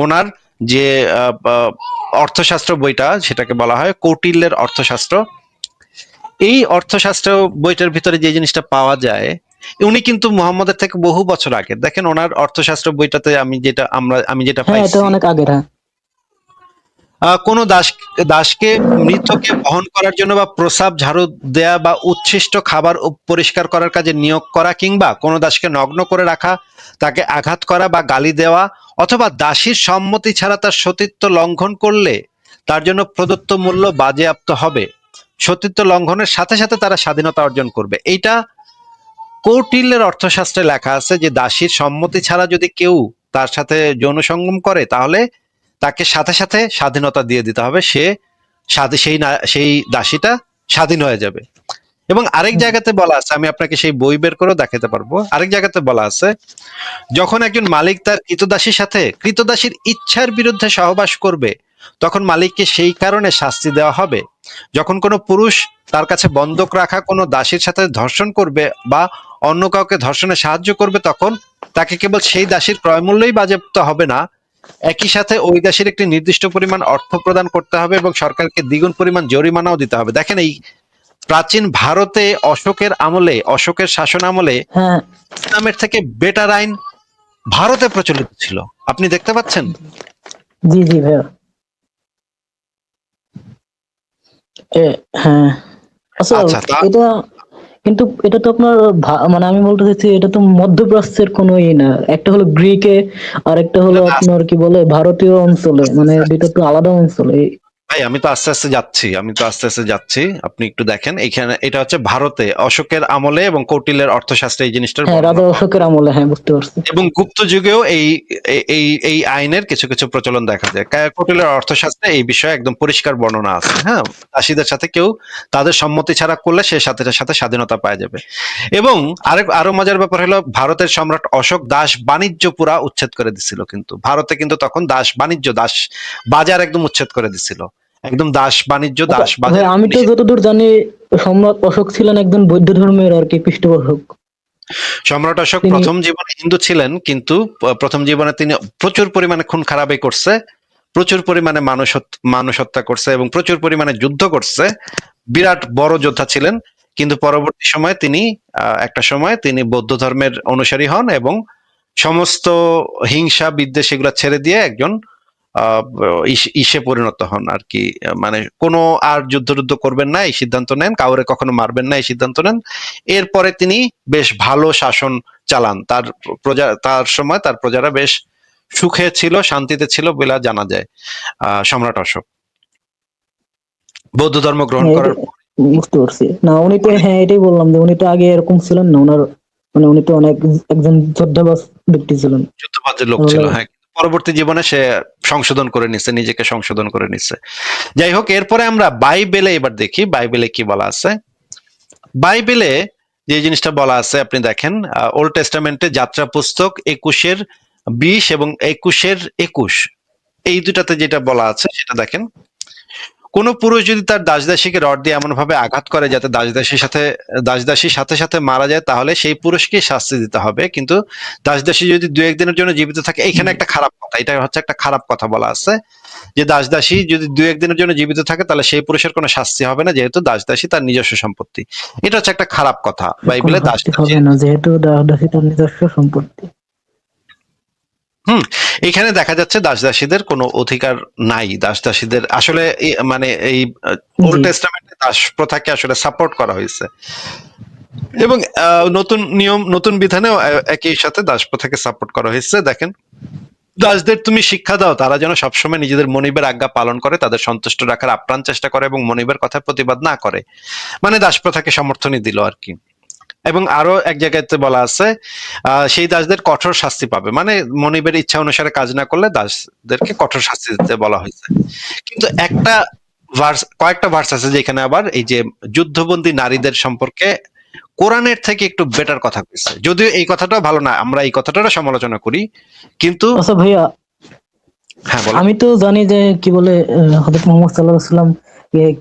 ওনার যে অর্থশাস্ত্র বইটা, সেটাকে বলা হয় কৌটিল্যের অর্থশাস্ত্র। এই অর্থশাস্ত্র বইটার ভিতরে যে জিনিসটা পাওয়া যায়, উনি কিন্তু মুহাম্মদের থেকে বহু বছর আগে। দেখেন ওনার অর্থশাস্ত্র বইটাতে আমি যেটা হ্যাঁ, এটা পাইছি, অনেক আগের, হ্যাঁ। কোনো দাসকে মৃতকে বহন করার জন্য বা প্রস্রাব ঝাড়ু দেয়া বা উচ্ছিষ্ট খাবার পরিষ্কার করার কাজে নিয়োগ করা, কিংবা কোনো দাসকে নগ্ন করে রাখা, তাকে আঘাত করা বা গালি দেওয়া, অথবা দাসীর সম্মতি ছাড়া তার সতীত্ব লঙ্ঘন করলে তার জন্য প্রদত্ত মূল্য বাজেয়াপ্ত হবে। সতীত্ব লঙ্ঘনের সাথে সাথে তারা স্বাধীনতা অর্জন করবে। এইটা কৌটিল্যের অর্থশাস্ত্রে লেখা আছে যে দাসীর সম্মতি ছাড়া যদি কেউ তার সাথে যৌন সঙ্গম করে, তাহলে তাকে সাথে সাথে স্বাধীনতা দিয়ে দিতে হবে, সে সেই দাসীটা স্বাধীন হয়ে যাবে। এবং আরেক জায়গাতে বলা আছে, আমি আপনাকে সেই বই বের করে দেখাতে পারবো, আরেক জায়গাতে বলা আছে, যখন একজন মালিক তার কৃতদাসীর সাথে কৃতদাসীর ইচ্ছার বিরুদ্ধে সহবাস করবে, তখন মালিককে সেই কারণে শাস্তি দেওয়া হবে। যখন কোনো পুরুষ তার কাছে বন্ধক রাখা কোনো দাসীর সাথে ধর্ষণ করবে বা অন্য কাউকে ধর্ষণে সাহায্য করবে, তখন তাকে কেবল সেই দাসীর ক্রয় মূল্যই বাজেয়াপ্ত হবে না, একই সাথে ওই দাসীর একটি নির্দিষ্ট পরিমাণ অর্থ প্রদান করতে হবে এবং সরকারকে দ্বিগুণ পরিমাণ জরিমানাও দিতে হবে। দেখেন এই প্রাচীন ভারতে অশোকের শাসন আমলে হ্যাঁ ইসলামের থেকে বেটার আইন ভারতে প্রচলিত ছিল। আপনি দেখতে পাচ্ছেন? জি জি ভাইয়া। হ্যাঁ আচ্ছা, আচ্ছা, এটা কিন্তু এটা তো আপনার মানে আমি বলতে চাইছি, এটা তো মধ্যপ্রাচ্যের কোনো না, একটা হলো গ্রিকে আর একটা হলো আপনার কি বলে ভারতীয় অঞ্চলে, মানে দুইটা তো আলাদা অঞ্চলে। ভাই আমি তো আস্তে আস্তে যাচ্ছি, আপনি একটু দেখেন। এখানে এটা হচ্ছে ভারতে অশোকের আমলে এবং কৌটিল্যের অর্থশাস্ত্রে এই জিনিসটার হ্যাঁ, বর্ণনা রাজা পাওয়া যায়। অশোকের আমলে, হ্যাঁ বুঝতে পারছি। এবং গুপ্ত যুগেও এই আইনের কিছু কিছু প্রচলন দেখা যায়। কৌটিল্যের অর্থশাস্ত্রে এই বিষয়ে একদম পরিষ্কার বর্ণনা আছে। হ্যাঁ, দাসীদের সাথে কেউ তাদের সম্মতি ছাড়া করলে সে সাথে সাথে স্বাধীনতা পাওয়া যাবে। এবং আরো মজার ব্যাপার হলো, ভারতের সম্রাট অশোক দাস বাণিজ্য পুরা উচ্ছেদ করে দিছিল। কিন্তু ভারতে কিন্তু তখন দাস বাজার একদম উচ্ছেদ করে দিছিল। একদম দাস বাণিজ্য, আচ্ছা দাস ভাই, বাজার আমি তো নিষেধ। যতদূর জানি সম্রাট অশোক ছিলেন একজন বৌদ্ধ ধর্মের আর কি পৃষ্ঠপোষক। সম্রাট অশোক তিনি প্রথম জীবনে হিন্দু ছিলেন, কিন্তু প্রথম জীবনে তিনি প্রচুর পরিমাণে খুন খারাপি করছে, প্রচুর পরিমাণে মানুষ হত্যা করছে এবং প্রচুর পরিমাণে যুদ্ধ করছে। বিরাট বড় যোদ্ধা ছিলেন। কিন্তু পরবর্তী সময়ে তিনি একটা সময় তিনি বৌদ্ধ ধর্মের অনুসারী হন এবং সমস্ত হিংসা বিদ্বেষ এগুলা ছেড়ে দিয়ে একজন ইসে পরিণত হন আর কি। মানে কোনো আর যুদ্ধ করবেন না এই সিদ্ধান্ত নেন, কাউরে কখনো মারবেন না এই সিদ্ধান্ত নেন। এরপরে তিনি বেশ ভালো শাসন চালান, তার সময় তার প্রজারা বেশ সুখে ছিল, শান্তিতে ছিল বলে জানা যায়। সম্রাট অশোক বৌদ্ধ ধর্ম গ্রহণ হ্যাঁ, করার বুঝতে পারছি। না উনি তো, হ্যাঁ এটাই বললাম যে উনি তো আগে এরকম ছিলেন না, ওনার মানে উনি তো অনেক একজন যোদ্ধাবাজ ব্যক্তি ছিলেন। যুদ্ধবাজের লোক ছিল, তাহলে হ্যাঁ। পরবর্তী জীবনে সে সংশোধন করে নিচ্ছে, নিজেকে সংশোধন করে নিচ্ছে। যাই হোক, এরপরে আমরা বাইবেলে এবার দেখি বাইবেলে কি বলা আছে। বাইবেলে যে জিনিসটা বলা আছে আপনি দেখেন, ওল্ড টেস্টামেন্টে যাত্রা পুস্তক 21-20 এবং 21-21 এই দুটাতে যেটা বলা আছে সেটা দেখেন। কোন পুরুষ যদি তার দাসদাসীকে রড দিয়ে এমন ভাবে আঘাত করে যাতে দাসদাসীর সাথে সাথে মারা যায়, তাহলে সেই পুরুষকে শাস্তি দিতে হবে। কিন্তু দাসদাসী যদি 2-1 দিনের জন্য জীবিত থাকে, এখানে একটা খারাপ কথা, এটা হচ্ছে একটা খারাপ কথা বলা আছে যে দাসদাসী যদি 2-1 দিনের জন্য জীবিত থাকে তাহলে সেই পুরুষের কোনো শাস্তি হবে না, যেহেতু দাসদাসী তার নিজস্ব সম্পত্তি। এটা হচ্ছে একটা খারাপ কথা কোনো বাইবেলে। শাস্তি হবে না, যেহেতু দাসী তার নিজস্ব সম্পত্তি। এখানে দেখা যাচ্ছে দাসদাসীদের কোনো অধিকার নাই। দাসদাসীদের আসলে মানে এই ওল্ড জি, টেস্টামেন্টে দাস প্রথাকে আসলে সাপোর্ট করা হয়েছে এবং নতুন নিয়ম নতুন বিধানেও একই সাথে দাস প্রথাকে সাপোর্ট করা হয়েছে। দেখেন, দাসদের তুমি শিক্ষা দাও তারা যেন সবসময় নিজেদের মনিবের আজ্ঞা পালন করে, তাদের সন্তুষ্ট রাখার আপ্রাণ চেষ্টা করে এবং মনিবের কথা প্রতিবাদ না করে। মানে দাস প্রথাকে সমর্থনই দিল আর কি। এবং আরো এক জায়গাতে বলা আছে সেই দাসদের কঠোর শাস্তি পাবে, মানে মনিবের ইচ্ছা অনুসারে কাজ না করলে দাসদেরকে কঠোর শাস্তি দিতে বলা হয়েছে। কিন্তু কয়েকটা ভার্স আছে যেখানে আবার এই যে যুদ্ধবন্দী নারীদের সম্পর্কে কোরআনের থেকে একটু বেটার কথা কইছে, যদিও এই কথাটা ভালো না, আমরা এই কথাটারও সমালোচনা করি কিন্তু। আচ্ছা ভাইয়া, হ্যাঁ বলো। আমি তো জানি যে কি বলে হযরত মুহাম্মদ সাল্লাল্লাহু আলাইহি ওয়াসাল্লাম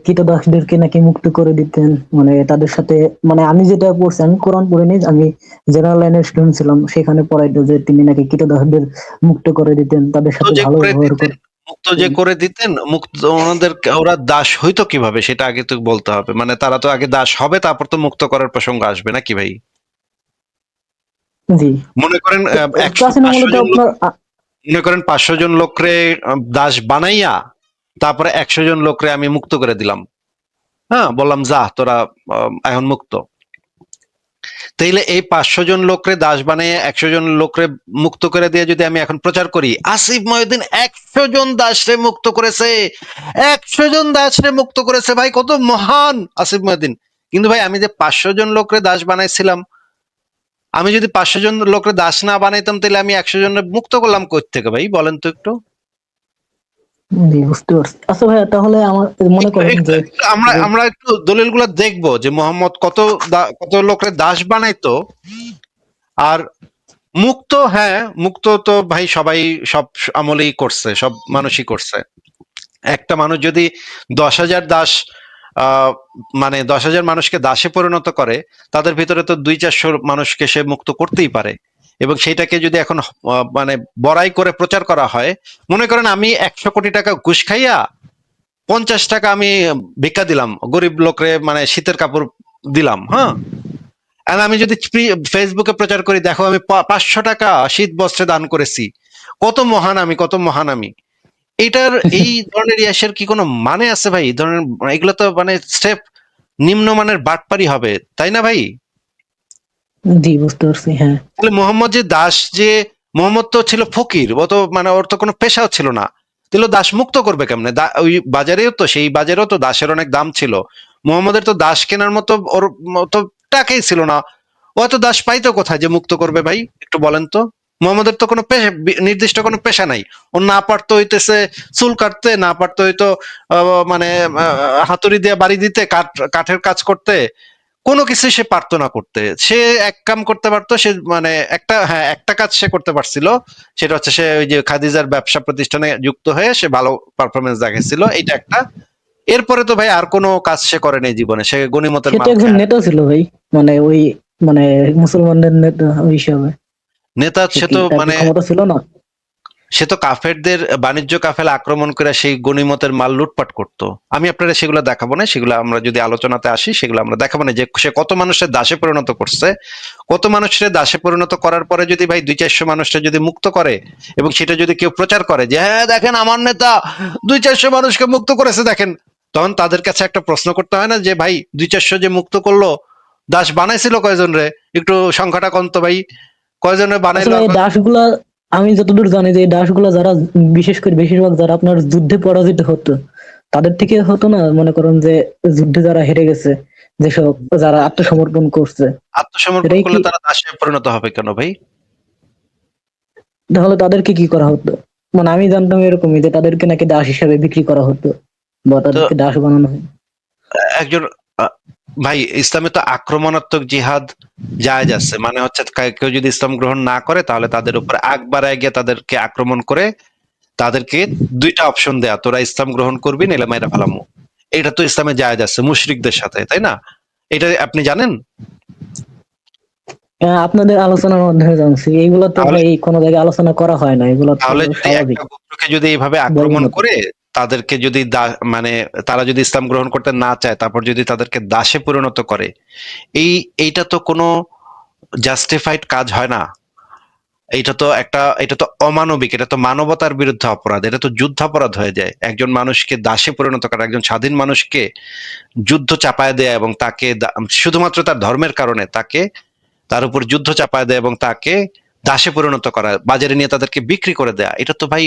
কৃতদাসদেরকে নাকি মুক্ত করে দিতেন, মানে তাদের সাথে, মানে আমি যেটা পড়ছি, আমি কোরআন পড়িনি, আমি জেনারেল লাইনের স্টুডেন্ট ছিলাম, সেখানে পড়াইতো যে তিনি নাকি কৃতদাসদের মুক্ত করে দিতেন, তাদের সাথে ভালো ব্যবহার করতেন। মুক্ত যে করে দিতেন, মুক্ত ওনাদের, ওরা দাস হইতো কিভাবে সেটা আগে তো বলতে হবে। মানে তারা তো আগে দাস হবে, তারপর তো মুক্ত করার প্রসঙ্গ আসবে নাকি ভাই? জি, মনে করেন তো 100 প্রাচীন আমলে 500 তো জন লোক, আপনার মনে করেন 500 জন লোকরে দাস বানাইয়া তারপরে 100 জন লোকরে আমি মুক্ত করে দিলাম। হ্যাঁ, বললাম যা তোরা এখন মুক্ত। তাইলে এই 500 জন লোকরে দাস বানিয়ে 100 জন লোকরে মুক্ত করে দিয়ে যদি আমি এখন প্রচার করি আসিফ মহিউদ্দিন 100 জন দাসরে মুক্ত করেছে, 100 জন দাসরে মুক্ত করেছে, ভাই কত মহান আসিফ মহিউদ্দিন। কিন্তু ভাই আমি যে 500 জন লোকরে দাস বানাইছিলাম, আমি যদি 500 জন লোকরে দাস না বানাইতাম তাহলে আমি 100 জনের মুক্ত করলাম কই থেকে ভাই, বলেন তো একটু। জি, বুঝতে পারছি। আচ্ছা ভাইয়া, তাহলে আমার মনে করেন যে আমরা যে আমরা একটু দলিলগুলো দেখবো যে মোহাম্মদ কত লোকরে দাস বানাইতো। আর মুক্ত, হ্যাঁ মুক্ত তো ভাই সবাই সব আমলেই করছে, সব মানুষই করছে। একটা মানুষ যদি 10,000 দাস মানে 10,000 মানুষকে দাসে পরিণত করে, তাদের ভিতরে তো 200-400 মানুষকে সে মুক্ত করতেই পারে। এবং সেইটাকে যদি এখন মানে বড়াই করে প্রচার করা হয়, মনে করেন আমি 100 কোটি টাকা ঘুষ খাইয়া 50 টাকা আমি ভিক্ষা দিলাম গরিব লোকরে, মানে শীতের কাপড় দিলাম, হ্যাঁ। আর আমি যদি ফেসবুকে প্রচার করি, দেখো আমি 500 টাকা শীত বস্ত্রে দান করেছি, কত মহান আমি, কত মহান আমি। এইটার এই ধরনের ইয়াসের কি কোনো মানে আছে ভাই? এই ধরনের এগুলো তো মানে স্টেপ নিম্নমানের বাটপারি হবে, তাই না ভাই? জি, বুঝতে পারছি, হ্যাঁ। তাহলে মোহাম্মদ যে দাস, যে মোহাম্মদ তো ছিল ফকির, ও তো মানে ওর তো কোনো পেশাও ছিল না, তাহলে দাস মুক্ত করবে কেমনে? ওই বাজারেও তো, সেই বাজারেও তো দাসের অনেক দাম ছিল। মোহাম্মদের তো দাস কেনার মতো ওর মতো টাকাই ছিল না। ও তো দাস পাইতো কোথায় যে মুক্ত করবে ভাই, একটু বলেন তো। মোহাম্মদের তো কোনো নির্দিষ্ট কোনো পেশা নাই। ও না পারতো হইতেছে চুল কাটতে, না পারতো হয়তো মানে হাতুড়ি দিয়ে বাড়ি দিতে, কাঠের কাজ করতে, কোনো কিছু সে পারতো না করতে। সে এক কাম করতে পারতো, সে মানে একটা কাজ সে করতে পারছিল, সেটা হচ্ছে সে ওই যে খাদিজার ব্যবসা প্রতিষ্ঠানে যুক্ত হয়ে সে ভালো পারফরমেন্স দেখাচ্ছিল, এটা একটা। এরপরে তো ভাই আর কোনো কাজ সে করেনি জীবনে, সে গনিমতের সে তো মাল একজন খায়। নেতা ছিল ভাই, মানে ওই, মানে মুসলমানদের নেতা ওই হিসাবে। নেতা সে সে কি তো তার কি মানে ক্ষমতা ছিল না? সে তো কাফেরদের বাণিজ্য কাফেলা আক্রমণ করে সেই গনিমতের মাল লুটপাট করতো। আমি আপনারা সেগুলো দেখাবো না, সেগুলো আমরা যদি আলোচনাতে আসি সেগুলো আমরা দেখাবো না, যে সে কত মানুষের দাসে পরিণত করছে, কত মানুষের দাসে পরিণত করার পরে যদি ভাই 200-400 মানুষটা যদি মুক্ত করে, এবং সেটা যদি কেউ প্রচার করে যে হ্যাঁ দেখেন আমার নেতা 200-400 মানুষকে মুক্ত করেছে দেখেন, তখন তাদের কাছে একটা প্রশ্ন করতে হয় না যে ভাই 200-400 যে মুক্ত করলো, দাস বানাইছিল কয়জন রে, একটু সংখ্যাটা কম তো ভাই, কয়জনে বানাইলো আসলে আর এই দাসগুলা, আমি যতদূর জানি যে এই দাসগুলা যারা, বিশেষ করে বেশিরভাগ যারা আপনার যুদ্ধে পরাজিত হতো, তাদের থেকে হতো না, মনে করেন যে যুদ্ধে যারা হেরে গেছে, যেসব যারা আত্মসমর্পণ করছে, আত্মসমর্পণ এটাই কি? করলে তারা দাসে পরিণত হবে কেন ভাই? তাহলে তাদেরকে কি করা হতো? মানে আমি জানতাম এরকমই যে তাদেরকে নাকি দাস হিসাবে বিক্রি করা হতো, বা তো তাদেরকে দাস বানানো হয়। একজন আহ, ভাই ইসলামে তো আক্রমণাত্মক জিহাদ জায়েজ আছে, মানে হচ্ছে কেউ যদি ইসলাম গ্রহণ না করে তাহলে তাদের উপর আগ বাড়ায় গিয়ে তাদেরকে আক্রমণ করে তাদেরকে দুইটা অপশন দেয়া, তোরা ইসলাম গ্রহণ করবি নাহলে মাইরা ফেলামু। এটা তো ইসলামে জায়েজ আছে মুশরিকদের সাথে, তাই না? এটা আপনি জানেন? আপনাদের আলোচনার মাধ্যমে জানছি, এইগুলা তো তাহলে ভাই কোনো জায়গায় আলোচনা করা হয় না, এগুলো তো তাহলে যদি স্বাভাবিক একটা গোত্রকে যদি এইভাবে আক্রমণ বর্গমত। করে তাদেরকে যদি মানে তারা যদি ইসলাম গ্রহণ করতে না চায়, তারপর যদি তাদেরকে দাসে পরিণত করে, এইটা তো কোনো জাস্টিফাইড কাজ হয় না। এটা তো অমানবিক, এটা তো মানবতার বিরুদ্ধে অপরাধ, এটা তো যুদ্ধাপরাধ হয়ে যায়। একজন মানুষকে দাসে পরিণত করা, একজন স্বাধীন মানুষকে যুদ্ধ চাপায় দেয়া এবং তাকে শুধুমাত্র তার ধর্মের কারণে তাকে তার উপর যুদ্ধ চাপায় দেয় এবং তাকে দাসে পরিণত করা, বাজারে নিয়ে তাদেরকে বিক্রি করে দেয়া, এটা তো ভাই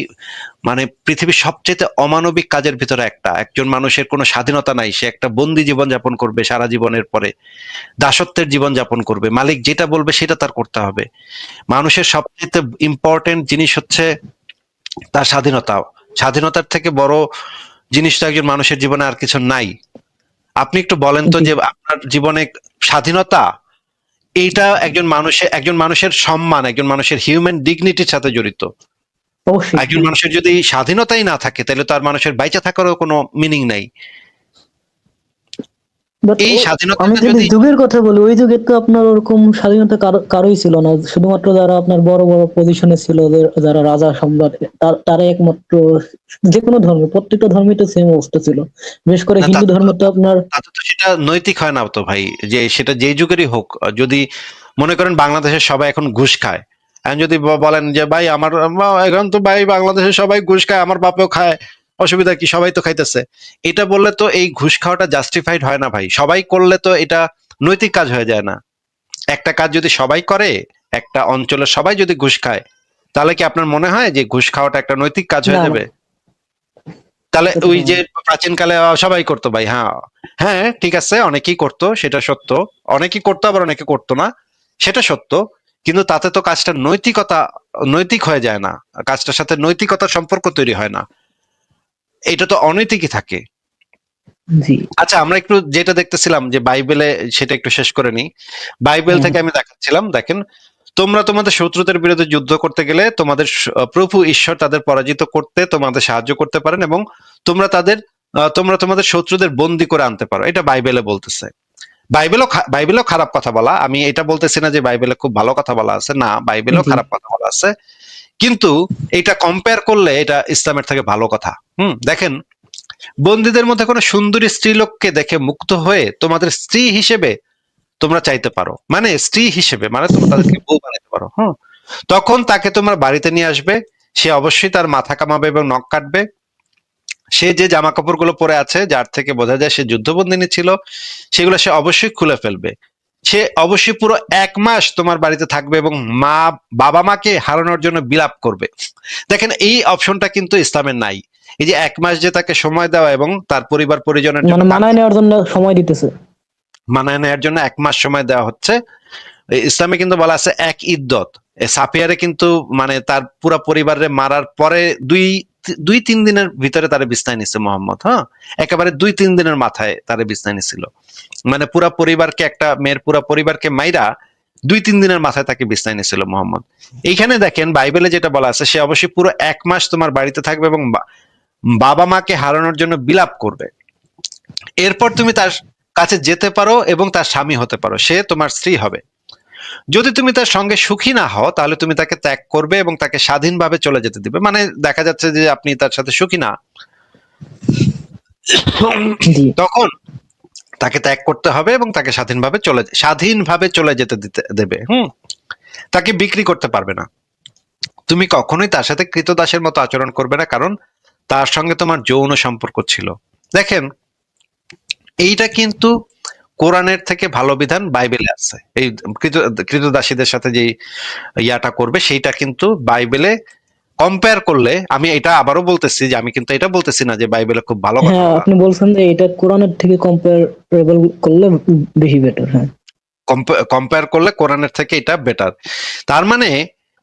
মানে পৃথিবীর সবচেয়ে অমানবিক কাজের ভিতরে একটা। একজন মানুষের কোনো স্বাধীনতা নাই, সে একটা বন্দি জীবন যাপন করবে সারা জীবনের পরে, দাসত্বের জীবন যাপন করবে, মালিক যেটা বলবে সেটা তার করতে হবে। মানুষের সবচেয়ে ইম্পর্টেন্ট জিনিস হচ্ছে তার স্বাধীনতা। স্বাধীনতার থেকে বড় জিনিস তো একজন মানুষের জীবনে আর কিছু নাই। আপনি একটু বলেন তো জি, যে আপনার জীবনে স্বাধীনতা, এইটা একজন মানুষের সম্মান, একজন মানুষের হিউম্যান ডিগনিটির সাথে জড়িত। অবশ্যই। একজন মানুষের যদি স্বাধীনতাই না থাকে তাহলে তার মানুষের বাইচা থাকারও কোনো মিনিং নাই। বাট এই আমি স্বাধীনতাটা যদি যদি যুগের কথা বলি, ওই যুগে তো আপনার ওরকম স্বাধীনতা কারোই ছিল না, শুধুমাত্র যারা আপনার বড় বড় পজিশনে ছিল, যারা রাজা সম্রাট, তারা একমাত্র, যে কোনো ধর্মে, প্রত্যেকটা ধর্মে তো সেম অবস্থা ছিল। বিশেষ করে না, হিন্দু ধর্মে তো আপনার, তাতে তো সেটা নৈতিক হয় না তো ভাই, যে সেটা যেই যুগেরই হোক। যদি মনে করেন বাংলাদেশের সবাই এখন ঘুষ খায়, এখন যদি বলেন যে ভাই এখন তো ভাই বাংলাদেশের সবাই ঘুষ খায়, আমার বাপেও খায়, অসুবিধা কি, সবাই তো খাইতেছে, এটা বললে তো এই ঘুষ খাওয়াটা জাস্টিফাইড হয় না ভাই। সবাই করলে তো এটা নৈতিক কাজ হয়ে যায় না। একটা কাজ যদি সবাই করে, একটা অঞ্চলের সবাই যদি ঘুষ খায়, তাহলে কি আপনার মনে হয় যে ঘুষ খাওয়াটা একটা নৈতিক কাজ না হয়ে না, যাবে? তাহলে এটা তো ওই হয় যে না। প্রাচীনকালে সবাই করতো ভাই, হ্যাঁ হ্যাঁ ঠিক আছে, অনেকেই করতো, সেটা সত্য। অনেকেই করতো আবার অনেকে করতো না, সেটা সত্য। কিন্তু তাতে তো কাজটা নৈতিক হয়ে যায় না, কাজটার সাথে নৈতিকতার সম্পর্ক তৈরি হয় না, এটা তো অনৈতিকই থাকে। জি। আচ্ছা, আমরা একটু যেটা দেখতেছিলাম যে বাইবেলে, সেটা একটু শেষ করে নিই। বাইবেল হ্যাঁ, থেকে আমি দেখাচ্ছিলাম, দেখেন, তোমরা তোমাদের শত্রুদের বিরুদ্ধে যুদ্ধ করতে গেলে তোমাদের প্রভু ঈশ্বর তাদের পরাজিত করতে তোমাদের সাহায্য করতে পারেন, এবং তোমরা তোমাদের শত্রুদের বন্দি করে আনতে পারো, এটা বাইবেলে বলতেছে। বাইবেলেও খারাপ কথা বলা, আমি এটা বলতেছি না যে বাইবেলে খুব ভালো কথা বলা আছে, না, বাইবেলেও জি। খারাপ কথা বলা আছে। কিন্তু এটা কম্পেয়ার করলে এটা ইসলামের থেকে ভালো কথা। দেখেন, বন্দীদের মধ্যে কোনো সুন্দরী স্ত্রীলোককে দেখে মুগ্ধ হয়ে তোমাদের স্ত্রী হিসেবে তোমরা চাইতে পারো, মানে স্ত্রী হিসেবে, মানে তোমরা তাদেরকে বউ বানাতে পারো। তখন তাকে তোমরা বাড়িতে নিয়ে আসবে, সে অবশ্যই তার মাথা কামাবে এবং নখ কাটবে। সে যে জামা কাপড়গুলো পরে আছে, যার থেকে বোঝা যায় সে যুদ্ধবন্দিনী ছিল, সেগুলো সে অবশ্যই খুলে ফেলবে। সে অবশ্যই পুরো 1 মাস তোমার বাড়িতে থাকবে এবং বাবা মাকে হারানোর জন্য বিলাপ করবে। দেখেন, এই অপশনটা কিন্তু ইসলামের নাই। এই যে 1 মাস যে তাকে সময় দেওয়া এবং তার পরিবার পরিজনের জন্য মানে মানায় নেওয়ার জন্য সময় দিতেছে। মানায় নেওয়ার জন্য 1 মাস সময় দেওয়া হচ্ছে। ইসলামে কিন্তু বলা আছে এক ইদ্দত। সাফিয়ারে কিন্তু মানে তার পুরা পরিবারের মারার পরে দুই 2-3 দিনের ভিতরে তারে বিছনায় নিছে মোহাম্মদ। হ্যাঁ, একেবারে 2-3 দিনের মাথায় তারে বিছনায় নিছিল। মানে পুরা পরিবারকে, একটা মেয়ের পুরা পরিবারকে মাইরা 2-3 দিনের মাথায় তাকে বিছনায় নিছিল মোহাম্মদ। এইখানে দেখেন বাইবেলে যেটা বলা আছে, সে অবশ্যই পুরো 1 মাস তোমার বাড়িতে থাকবে এবং বাবা মাকে হারানোর জন্য বিলাপ করবে। এরপর তুমি তার কাছে যেতে পারো এবং তার স্বামী হতে পারো, সে তোমার স্ত্রী হবে। যদি তুমি তার সঙ্গে সুখী না হও তাহলে তুমি তাকে ত্যাগ করবে এবং তাকে স্বাধীনভাবে চলে যেতে দিবে। মানে দেখা যাচ্ছে যে আপনি তার সাথে সুখী না, জি। তখন তাকে ত্যাগ করতে হবে এবং তাকে স্বাধীনভাবে চলে যেতে দেবে। তাকে বিক্রি করতে পারবে না। তুমি কখনোই তার সাথে কৃতদাসের মতো আচরণ করবে না, কারণ তার সঙ্গে তোমার যৌন সম্পর্ক ছিল। দেখেন, এইটা কিন্তু কোরআনের থেকে ভালো বিধান বাইবেলে আছে। এই কৃতদাসীদের সাথে যে ইয়াটা করবে সেইটা কিন্তু বাইবেলে কম্পেয়ার করলে, আমি এটা আবারও বলতেছি যে আমি কিন্তু এটা বলতেছি না যে বাইবেলে খুব ভালো কথা হ্যাঁ, বলা, আপনি বলছেন যে এটা কোরআনের থেকে কম্পারেবল করলে বেশি বেটার। হ্যাঁ, কম্পেয়ার করলে কোরআনের থেকে এটা বেটার। তার মানে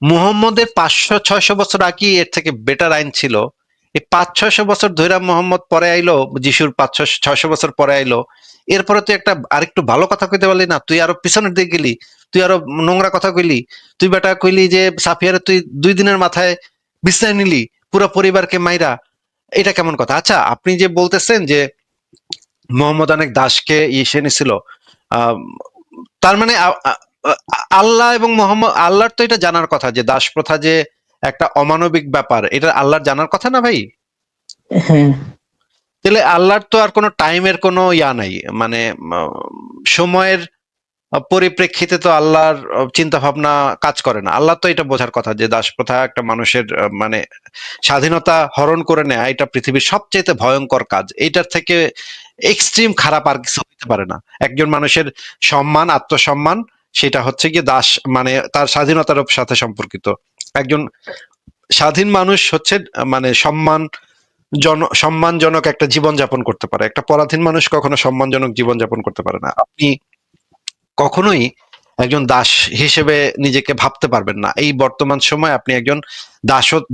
মুহাম্মদের 500-600 বছর আগে এর থেকে বেটার আইন ছিল। এই 500-600 বছর ধরে মোহাম্মদ পরে আইলো, যিশুর 500-600 বছর পরে আইলো, এরপরে তুই একটা আরেকটু ভালো কথা কইতে পারলি না? তুই আরো পিছনের দিকে গেলি, তুই আরো নোংরা কথা কইলি। তুই বেটা কইলি যে সাফিয়ারে তুই 2 দিনের মাথায় বিছনায় নিলি পুরো পরিবারকে মাইরা। এটা কেমন কথা? আচ্ছা, আপনি যে বলতেছেন যে মোহাম্মদ অনেক দাসকে ইসে নিছিল, আহ তার মানে আল্লাহ এবং মোহাম্মদ, আল্লাহর তো এটা জানার কথা যে দাস প্রথা যে একটা অমানবিক ব্যাপার, এটা আল্লাহর জানার কথা না ভাই? হ্যাঁ। তাহলে আল্লাহর তো আর কোনো টাইমের কোনো ইয়া নাই, মানে সময়ের পরিপ্রেক্ষিতে তো আল্লাহর চিন্তা ভাবনা কাজ করে না। আল্লাহ তো এটা বোঝার কথা যে দাস প্রথা একটা মানুষের মানে স্বাধীনতা হরণ করে নেয়, এটা পৃথিবীর সবচেয়ে ভয়ঙ্কর কাজ। এইটার থেকে এক্সট্রিম খারাপ আর কিছু হতে পারে না। একজন মানুষের সম্মান, আত্মসম্মান, সেটা হচ্ছে গিয়ে দাস মানে তার স্বাধীনতার সাথে সম্পর্কিত। একজন স্বাধীন মানুষ হচ্ছে মানে সম্মানজনক একটা জীবন যাপন করতে পারে। একটা পরাধীন মানুষ কখনো সম্মানজনক জীবন যাপন করতে পারে না। আপনি কখনোই একজন দাস হিসেবে নিজেকে ভাবতে পারবেন না। এই বর্তমান সময়ে আপনি একজন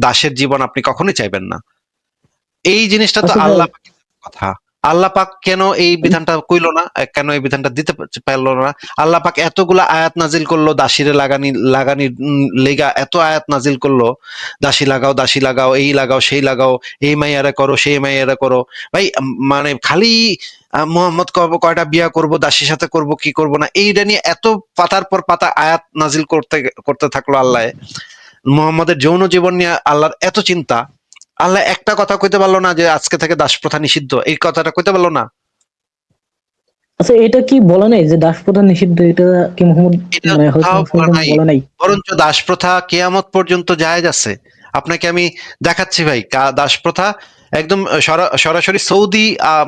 দাসের জীবন আপনি কখনোই চাইবেন না। এই জিনিসটা তো আচ্ছা ভাই, আল্লাহ পাকের কথা। আল্লাহ পাক কেন এই বিধানটা কইলো না? কেন এই বিধানটা দিতে পারলো না? আল্লাহ পাক এতগুলা আয়াত নাজিল করলো, দাসীরে লাগানি লেগা এত আয়াত নাজিল করলো, দাসী লাগাও, এই লাগাও, সেই লাগাও, এই মাইয়ারা করো, সেই মাইয়ারা করো। ভাই মানে খালি মোহাম্মদ কয়টা বিয়া করব, দাসীর সাথে করব, কি করব না, এইটা নিয়ে এত পাতার পর পাতা আয়াত নাজিল করতে করতে থাকলো আল্লাহ। মোহাম্মদের যৌন জীবন নিয়ে আল্লাহর এত চিন্তা, আল্লাহ একটা কথা কইতে পারলো না যে আজকে থেকে দাস প্রথা নিষিদ্ধ? এই কথাটা কইতে পারলো না? আচ্ছা এটা কি বলে নাই যে দাস প্রথা নিষিদ্ধ? এটা কি মোহাম্মদ এটা মানে কোথাও বলা নাই। বলে নাই? বরঞ্চ দাস প্রথা কিয়ামত পর্যন্ত জায়েজ আছে। আপনাকে আমি দেখাচ্ছি ভাই, দাস প্রথা একদম সরাসরি সৌদি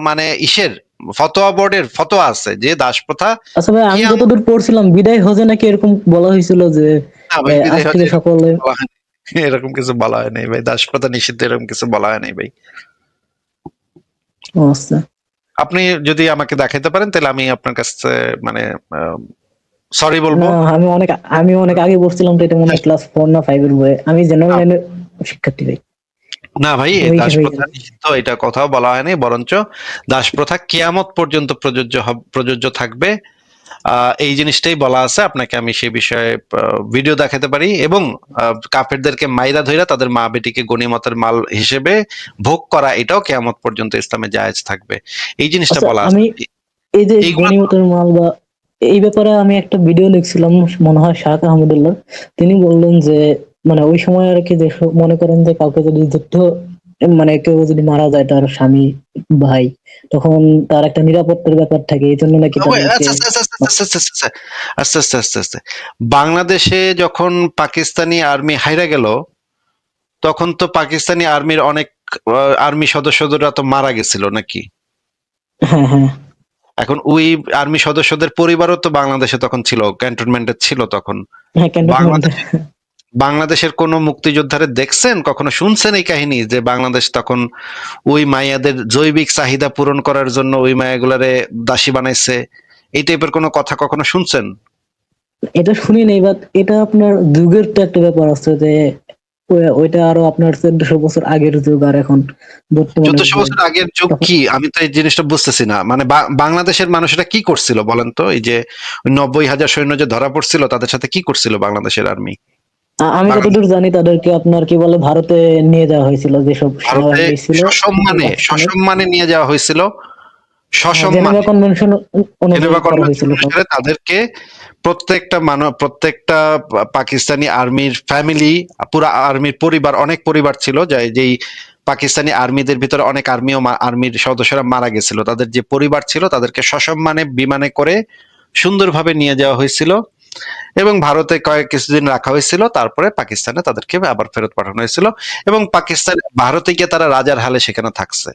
মানে ইসের ফতোয়া বোর্ডের ফতোয়া আছে যে দাস প্রথা আচ্ছা ভাই, আমি কিয়ামত। যতদূর পড়ছিলাম বিদায় হজে নাকি এরকম বলা হয়েছিল যে না ভাই, আজ বিদেহ থেকে এরকম সকলে। বলা হয়নি। এরকম কিছু বলা হয় নাই ভাই, দাস প্রথা নিষিদ্ধ এরকম কিছু বলা হয় নাই ভাই। ও আচ্ছা। আপনি যদি আমাকে দেখাইতে পারেন তাহলে আমি আপনার কাছে মানে সরি বলবো। না, আমি অনেক আগে পড়ছিলাম, তো এটা মনে হয় ক্লাস 4 না 5 এর বইয়ে। আমি জেনারেল লাইনের শিক্ষার্থী ভাই। না ভাই, ওই দাস হয়ে প্রথা গেছে। নিষিদ্ধ এটা কথাও বলা হয়নি, বরঞ্চ দাস প্রথা কিয়ামত পর্যন্ত প্রযোজ্য থাকবে। এই জিনিসটাই বলা আছে। আপনাকে আমি সেই বিষয়ে ভিডিও দেখাতে পারি, এবং কাফেরদেরকে মাইরা ধইরা তাদের মা বেটিকে গনিমতের মাল হিসেবে ভোগ করা, এটাও কিয়ামত পর্যন্ত ইসলামে জায়েজ থাকবে। এই জিনিসটা আচ্ছা বলা আছে। আমি এই যে এইগুলো গনিমতের মাল বা এই ব্যাপারে আমি একটা ভিডিও দেখছিলাম, মনে হয় শাহ আহমদুল্লাহ। তিনি বললেন যে মানে ওই সময় আর কি, যে মনে করেন যে কাউকে যদি মানে কেউ যদি মারা যায়, তার স্বামী, ভাই, তখন তার একটা নিরাপত্তার ব্যাপার থাকে, এই জন্য নাকি তাদেরকে। আচ্ছা আচ্ছা আচ্ছা আচ্ছা আচ্ছা আচ্ছা আচ্ছা আচ্ছা আচ্ছা আচ্ছা। বাংলাদেশে যখন পাকিস্তানি আর্মি হাইরা গেল, তখন তো পাকিস্তানি আর্মির অনেক আর্মি সদস্যরা তো মারা গেছিল নাকি? হ্যাঁ, হ্যাঁ, এখন ওই আর্মি সদস্যদের পরিবারও তো বাংলাদেশে তখন ছিল, ক্যান্টনমেন্টে ছিল তখন। হ্যাঁ, ক্যান্টনমেন্ট। বাংলাদেশ বাংলাদেশের কোন মুক্তিযোদ্ধারে দেখছেন, কখনো শুনছেন এই কাহিনী যে বাংলাদেশ তখন ওই মাইয়াদের জৈবিক চাহিদা পূরণ করার জন্য ওই মায়াগুলারে দাসী বানাইছে? এই টাইপের কোনো কথা কখনো শুনছেন? এটা শুনি নাই, বাট এটা আপনার যুগের তো একটা ব্যাপার আছে যে ওইটা আরো আপনার 1400 বছর আগের যুগ, আর এখন বর্তমানের 1400 যুগ। বছর আগের যুগ তখন কি? আমি তো এই জিনিসটা বুঝতেছি না। মানে বাংলাদেশের মানুষেরা কি করছিল বলেন তো? এই যে 90,000 সৈন্য যে ধরা পড়ছিল, তাদের সাথে কি করছিল বাংলাদেশের আর্মি? আমি বাংলাদেশ যতদূর জানি তাদেরকে আপনার কি বলে ভারতে নিয়ে যাওয়া হয়েছিল, যেসব ভারতে সেনাবাহিনী ছিল ওই সসম্মানে পাকিস্তানের। সসম্মানে নিয়ে যাওয়া হয়েছিল। জেনেভা সসম্মানে কনভেনশন অনুযায়ী জেনেভা করা কনভেনশন হয়েছিল সব। অনুসারে তাদেরকে প্রত্যেকটা পাকিস্তানি আর্মির ফ্যামিলি, পুরা আর্মির পরিবার, অনেক পরিবার ছিল যেই পাকিস্তানি আর্মিদের ভিতরে অনেক আর্মির সদস্যরা মারা গেছিল, তাদের যে পরিবার ছিল তাদেরকে সসম্মানে বিমানে করে সুন্দরভাবে নিয়ে যাওয়া হয়েছিল এবং ভারতে কিছুদিন রাখা হয়েছিল, তারপরে পাকিস্তানে তাদেরকে আবার ফেরত পাঠানো হয়েছিল এবং ভারতে গিয়ে তারা রাজার হালে সেখানে থাকছে।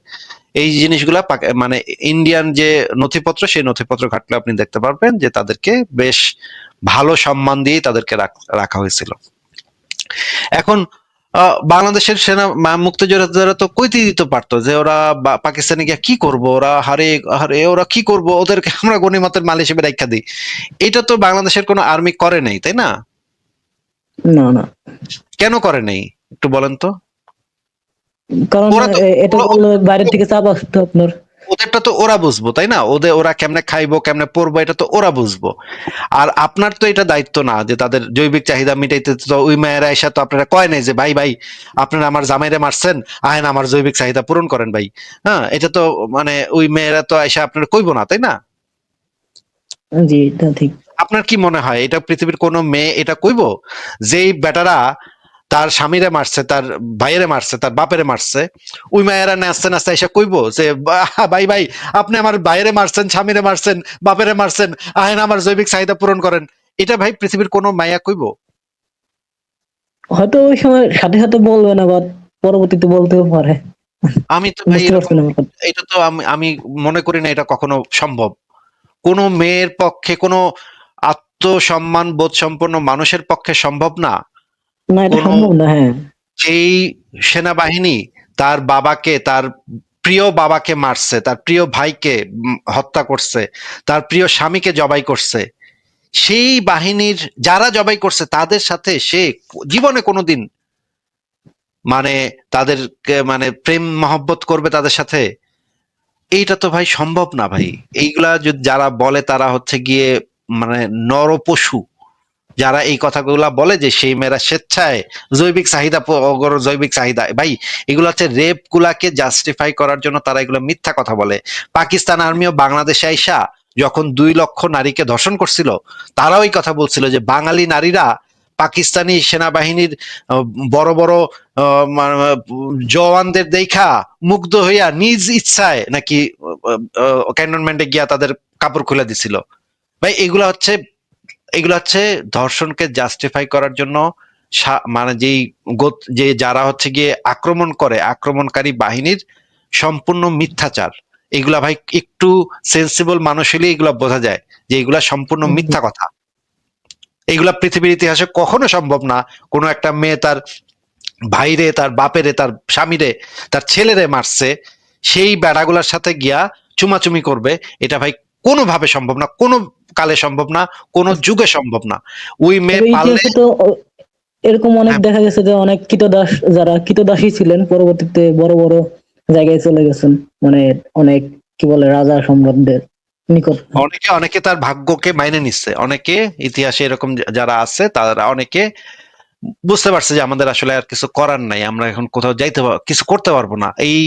এই জিনিসগুলা মানে ইন্ডিয়ান যে নথিপত্র, সেই নথিপত্র ঘাটলে আপনি দেখতে পারবেন যে তাদেরকে বেশ ভালো সম্মান দিয়ে তাদেরকে রাখা হয়েছিল। এখন বাংলাদেশের সেনা মুক্তিযোদ্ধারা তো কইতে দিতে পারতো যে ওরা পাকিস্তানে গিয়ে কি করব, ওরা হারে হারে ওরা কি করব, ওদেরকে আমরা গনিমতের মাল হিসেবে রাখা দিই। এটা তো বাংলাদেশের কোনো আর্মি করে নাই, তাই না? না না, কেন করে নাই একটু বলেন তো? কারণ ওরা তো এটা করলে বাইরের থেকে চাপ আসতো আপনার। ওদেরটা তো ওরা বুঝবো, তাই না? ওরা কেমনে খাইবো কেমনে পড়বো এটা তো ওরা বুঝবো। আর আপনার তো এটা দায়িত্ব না যে তাদের জৈবিক চাহিদা মিটাইতে। তো ওই মেয়েরা এসে তো আপনারা কয় নাই যে ভাই ভাই আপনারা আমার জামাইরে মারছেন, আহেন আমার জৈবিক চাহিদা পূরণ করেন ভাই। হ্যাঁ, এটা তো মানে ওই মেয়েরা তো এসে আপনারা কইবো না, তাই না? জি, এটা ঠিক। আপনার কি মনে হয় এটা পৃথিবীর কোনো মেয়ে এটা কইবো? যেই বেটারা তার স্বামীরে মারছে, তার ভাইয়েরে মারছে, তার বাপেরে মারছে, ওই মায়েরা নাচতে নাচতে এসে কইবো যে ভাই ভাই আপনি আমার ভাইয়েরে মারছেন, স্বামীরে মারছেন, বাপেরে মারছেন, আহেন আমার জৈবিক চাহিদা পূরণ করেন? এটা ভাই পৃথিবীর কোনো মায়া কইবো? হয়তো ওই সময় সাথে সাথে বলবে না, বা পরবর্তীতে বলতেও পারে। আমি তো ভাই বুঝতে এরকম, পারছেন আমার কথা? এটা তো আমি মনে করি না এটা কখনো সম্ভব। কোনো মেয়ের পক্ষে, কোনো আত্মসম্মান বোধ সম্পন্ন মানুষের পক্ষে সম্ভব না। না, এটা কোনো সম্ভব না। হ্যাঁ, যেই সেনাবাহিনী তার বাবাকে, তার প্রিয় বাবাকে মারছে, তার প্রিয় ভাইকে হত্যা করছে, তার প্রিয় স্বামীকে জবাই করছে, সেই বাহিনীর যারা জবাই করছে তাদের সাথে সে জীবনে কোনোদিন মানে তাদেরকে মানে প্রেম মহব্বত করবে তাদের সাথে? এইটা তো ভাই সম্ভব না ভাই। এইগুলা যারা বলে তারা হচ্ছে গিয়ে মানে নরপশু। যারা এই কথাগুলা বলে যে সেই মেয়েরা স্বেচ্ছায় জৈবিক চাহিদা জৈবিক চাহিদা, ভাই এগুলো হচ্ছে রেপ গুলাকে জাস্টিফাই করার জন্য তারা এগুলো মিথ্যা কথা বলে। পাকিস্তান আর্মিও বাংলাদেশে আইসা যখন 2 লক্ষ নারীকে ধর্ষণ করছিল, তারাও এই কথা বলছিল যে বাঙালি নারীরা পাকিস্তানি সেনাবাহিনীর বড় বড় জওয়ানদের দেখা মুগ্ধ হইয়া নিজ ইচ্ছায় নাকি ক্যান্টনমেন্টে গিয়া তাদের কাপড় খুলে দিছিল। ভাই এগুলা হচ্ছে ধর্ষণকে জাস্টিফাই করার জন্য মানে যে যারা হচ্ছে গিয়ে আক্রমণ করে, আক্রমণকারী বাহিনীর সম্পূর্ণ মিথ্যাচার। এগুলা ভাই একটু সেন্সিবল মানুষ হলে এগুলা বোঝা যায় যে এগুলা সম্পূর্ণ মিথ্যা কথা। এগুলা পৃথিবীর ইতিহাসে কখনো সম্ভব না কোনো একটা মেয়ে তার ভাইরে, তার বাপেরে, তার স্বামীরে, তার ছেলেরে মারছে, সেই বেড়াগুলার সাথে গিয়া চুমাচুমি করবে। এটা ভাই কোনোভাবে সম্ভব না, কোনো কালে সম্ভব না, কোনো যুগে সম্ভব না। ওই মেয়ে তবে পারলে। ইতিহাসে তো এরকম অনেক হ্যাঁ, দেখা গেছে যে অনেক কৃতদাস, যারা কৃতদাসী ছিলেন, পরবর্তীতে বড় বড় জায়গায় চলে গেছেন, মানে অনেক কি বলে রাজা সম্রাটদের নিকট। অনেকে অনেকে তার ভাগ্যকে মাইনে নিচ্ছে, অনেকে ইতিহাসে এরকম যারা আছে তারা অনেকে বুঝতে পারছে যে আমাদের আসলে আর কিছু করার নাই, আমরা এখন কোথাও কিছু করতে পারবো না, এই